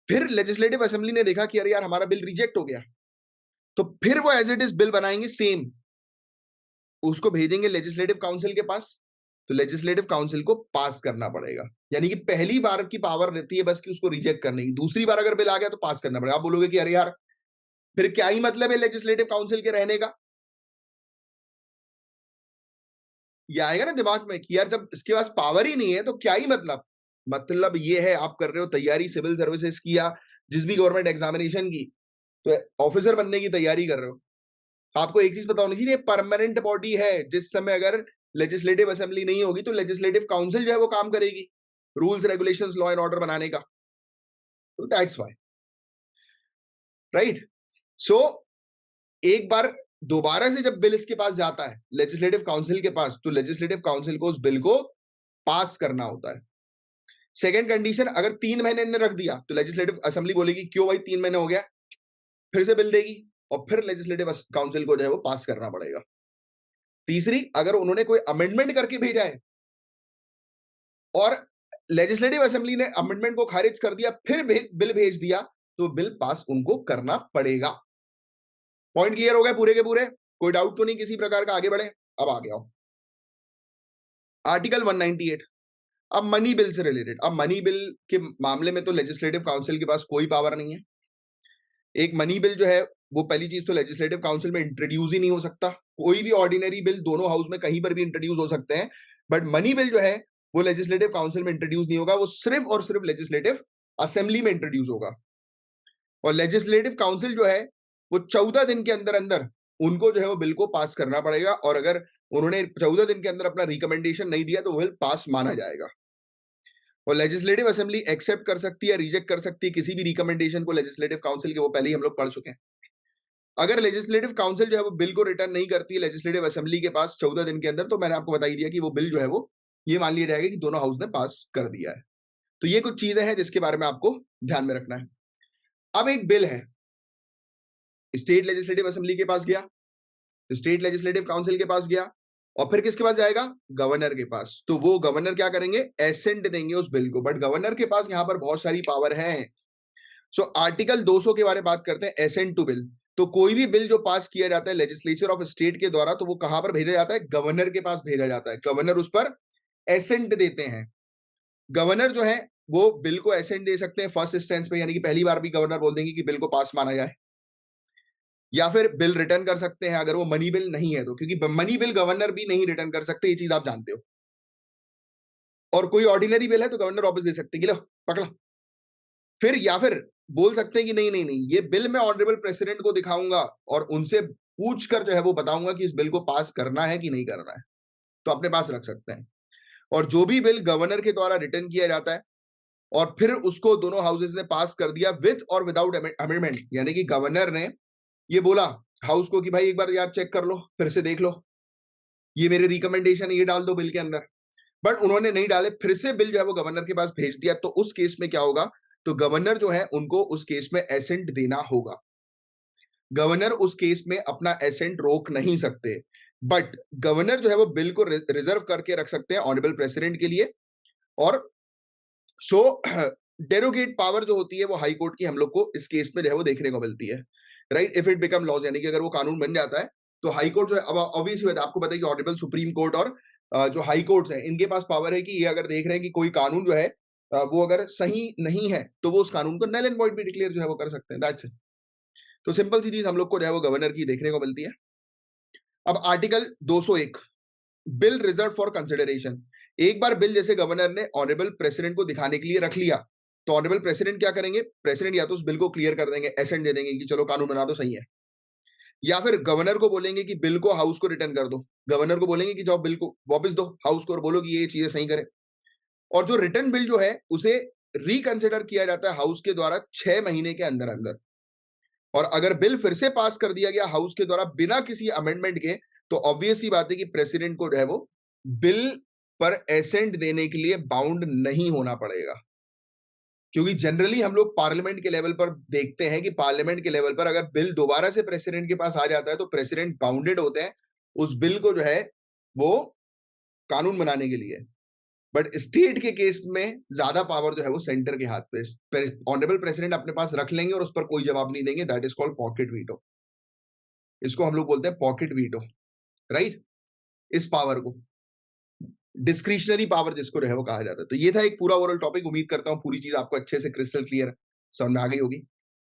फिर लेजिस्लेटिव असेंबली ने देखा कि अरे यार हमारा बिल रिजेक्ट हो गया, तो फिर वो एज इट इज बिल बनाएंगे सेम, उसको भेजेंगे लेजिस्लेटिव काउंसिल के पास. तो लेजिस्लेटिव काउंसिल को पास करना पड़ेगा. यानी कि पहली बार की पावर रहती है बस कि उसको रिजेक्ट करने की, दूसरी बार अगर बिल आ गया तो पास करना पड़ेगा. आप बोलोगे कि अरे यार फिर क्या ही मतलब है लेजिस्लेटिव काउंसिल के रहने का? ये आएगा ना दिमाग में कि यार जब इसके पास पावर ही नहीं है तो क्या ही मतलब ये है आप कर रहे हो तैयारी सिविल सर्विसेज की या जिस भी गवर्नमेंट एग्जामिनेशन की, तो ऑफिसर बनने की तैयारी कर रहे हो. आपको एक चीज पता होनी चाहिए, परमानेंट बॉडी है. जिस समय अगर लेजिस्लेटिव असेंबली नहीं होगी तो लेजिस्लेटिव काउंसिल जो है वो काम करेगी rules regulations law and order बनाने का. तो दैट्स व्हाई, राइट? सो एक बार दोबारा से जब बिल इसके पास जाता है लेजिस्लेटिव काउंसिल के पास, तो लेजिस्लेटिव काउंसिल को उस बिल को पास करना होता है. सेकेंड कंडीशन, अगर 3 महीने ने रख दिया तो लेजिस्लेटिव असेंबली बोलेगी क्यों भाई 3 महीने हो गया, फिर से बिल देगी और फिर लेजिस्लेटिव काउंसिल को जो है वो पास करना पड़ेगा. तीसरी, अगर उन्होंने कोई अमेंडमेंट करके भेजा है और लेजिस्लेटिव असेंबली ने अमेंडमेंट को खारिज कर दिया फिर बिल भेज दिया, तो बिल पास उनको करना पड़ेगा. पॉइंट क्लियर हो गए पूरे के पूरे? कोई डाउट तो नहीं किसी प्रकार का? आगे बढ़े, अब आ गया आर्टिकल 198. अब मनी बिल से रिलेटेड. अब मनी बिल के मामले में तो लेजिस्लेटिव काउंसिल के पास कोई पावर नहीं है. एक मनी बिल जो है वो पहली चीज तो लेजिस्लेटिव काउंसिल में इंट्रोड्यूस ही नहीं हो सकता. कोई भी ऑर्डिनरी बिल दोनों हाउस में कहीं पर भी इंट्रोड्यूस हो सकते हैं, बट मनी बिल जो है वो लेजिस्लेटिव काउंसिल में इंट्रोड्यूस नहीं होगा, वो सिर्फ और सिर्फ लेजिस्लेटिव असेंबली में इंट्रोड्यूस होगा. और लेजिस्लेटिव काउंसिल जो है वो 14 दिन के अंदर अंदर उनको जो है वो बिल को पास करना पड़ेगा, और अगर उन्होंने 14 दिन के अंदर अपना रिकमेंडेशन नहीं दिया तो बिल पास माना जाएगा. और लेजिस्लेटिव असेंबली एक्सेप्ट कर सकती है, रिजेक्ट कर सकती है किसी भी रिकमेंडेशन को लेजिस्लेटिव काउंसिल के, वो पहले ही हम लोग पढ़ चुके हैं. अगर लेजिस्लेटिव काउंसिल जो है वो बिल को रिटर्न नहीं करती है लेजिस्लेटिव असेंबली के पास 14 दिन के अंदर, तो मैंने आपको बता ही दिया कि वो बिल जो है वो ये मान लिया जाएगा कि दोनों हाउस ने पास कर दिया है. तो ये कुछ चीजें हैं जिसके बारे में आपको ध्यान में रखना है. अब एक बिल है, स्टेट लेजिस्लेटिव असेंबली के पास गया, स्टेट लेजिस्लेटिव काउंसिल के पास गया, और फिर किसके पास जाएगा? गवर्नर के पास. तो वो गवर्नर क्या करेंगे? एसेंट देंगे उस बिल को. बट गवर्नर के पास यहां पर बहुत सारी पावर है. सो आर्टिकल 200 के बारे में बात करते हैं, एसेंट टू बिल. तो कोई भी बिल जो पास किया जाता है लेजिस्लेचर ऑफ स्टेट के द्वारा, तो वो कहां पर भेजा जाता है? गवर्नर के पास भेजा जाता है. गवर्नर उस पर एसेंट देते हैं. गवर्नर जो है वो बिल को एसेंट दे सकते हैं फर्स्ट इंस्टेंस पे, यानी कि पहली बार भी गवर्नर बोल देंगे कि बिल को पास माना जाए, या फिर बिल रिटर्न कर सकते हैं अगर वो मनी बिल नहीं है तो, क्योंकि मनी बिल गवर्नर भी नहीं रिटर्न कर सकते, ये चीज आप जानते हो. और कोई ऑर्डिनरी बिल है तो गवर्नर वापस दे सकते हैं कि लो पकड़ा, फिर या फिर बोल सकते हैं कि नहीं नहीं नहीं, ये बिल मैं ऑनरेबल प्रेसिडेंट को दिखाऊंगा और उनसे पूछ कर जो है वो बताऊंगा कि इस बिल को पास करना है कि नहीं करना है, तो अपने पास रख सकते हैं। और जो भी बिल गवर्नर के द्वारा रिटर्न किया जाता है और फिर उसको दोनों हाउसेस ने पास कर दिया विद और विदाउट अमेंडमेंट, यानी कि गवर्नर ने ये बोला हाउस को कि भाई एक बार यार चेक कर लो, फिर से देख लो, ये मेरे रिकमेंडेशन ये डाल दो बिल के अंदर, बट उन्होंने नहीं डाले, फिर से बिल जो है वो गवर्नर के पास भेज दिया, तो उस केस में क्या होगा, तो गवर्नर जो है उनको उस केस में एसेंट देना होगा। गवर्नर उस केस में अपना एसेंट रोक नहीं सकते, बट गवर्नर जो है वो बिल को रिजर्व करके रख सकते हैं ऑनरेबल प्रेसिडेंट के लिए। और सो डेरोगेट पावर जो होती है वो हाई कोर्ट की हम लोग को इस केस में जो है वो देखने को मिलती है, right. If it become laws, यानी कि अगर वो कानून बन जाता है तो हाई कोर्ट जो है, अब ऑब्वियसली बात है, आपको पता है कि ऑनरेबल सुप्रीम कोर्ट और जो हाई कोर्ट्स हैं इनके पास पावर है कि ये अगर देख रहे हैं कि कोई कानून जो है वो अगर सही नहीं है तो वो उस कानून को नल एंड वॉइड भी डिक्लेयर जो है वो कर सकते हैं, दैट्स इट। तो सिंपल सी चीज हम लोग को जो है वो गवर्नर की देखने को मिलती है। अब article 201, bill reserve for consideration. एक बार बिल जैसे गवर्नर ने ऑनरेबल प्रेसिडेंट को दिखाने के लिए रख लिया, तो ऑनरेबल प्रेसिडेंट क्या करेंगे, प्रेसिडेंट या तो उस बिल को क्लियर कर देंगे, एसेंट दे देंगे कि चलो कानून बना दो, सही है, या फिर गवर्नर को बोलेंगे कि बिल को हाउस को रिटर्न कर दो, गवर्नर को बोलेंगे कि जाओ बिल को वापस दो हाउस को और बोलो कि ये चीजें सही करें। और जो रिटर्न बिल जो है उसे रिकंसिडर किया जाता है हाउस के द्वारा 6 महीने के अंदर अंदर। और अगर बिल फिर से पास कर दिया गया हाउस के द्वारा बिना किसी अमेंडमेंट के, तो ऑब्वियस ही बात है कि प्रेसिडेंट को जो है वो बिल पर एसेंट देने के लिए बाउंड नहीं होना पड़ेगा। क्योंकि जनरली हम लोग पार्लियामेंट के लेवल पर देखते हैं कि पार्लियामेंट के लेवल पर अगर बिल दोबारा से प्रेसिडेंट के पास आ जाता है तो प्रेसिडेंट बाउंडेड होते हैं उस बिल को जो है वो कानून बनाने के लिए। बट स्टेट के केस में ज्यादा पावर जो है वो सेंटर के हाथ पे, ऑनरेबल प्रेसिडेंट अपने पास रख लेंगे और उस पर कोई जवाब नहीं देंगे, that is called pocket veto. इसको हम लोग बोलते हैं पॉकेट वीटो, राइट। इस पावर को डिस्क्रिशनरी पावर जिसको जो है वो कहा जाता है। तो ये था एक पूरा ओवरऑल टॉपिक, उम्मीद करता हूँ पूरी चीज आपको अच्छे से क्रिस्टल क्लियर समझ में आ गई होगी।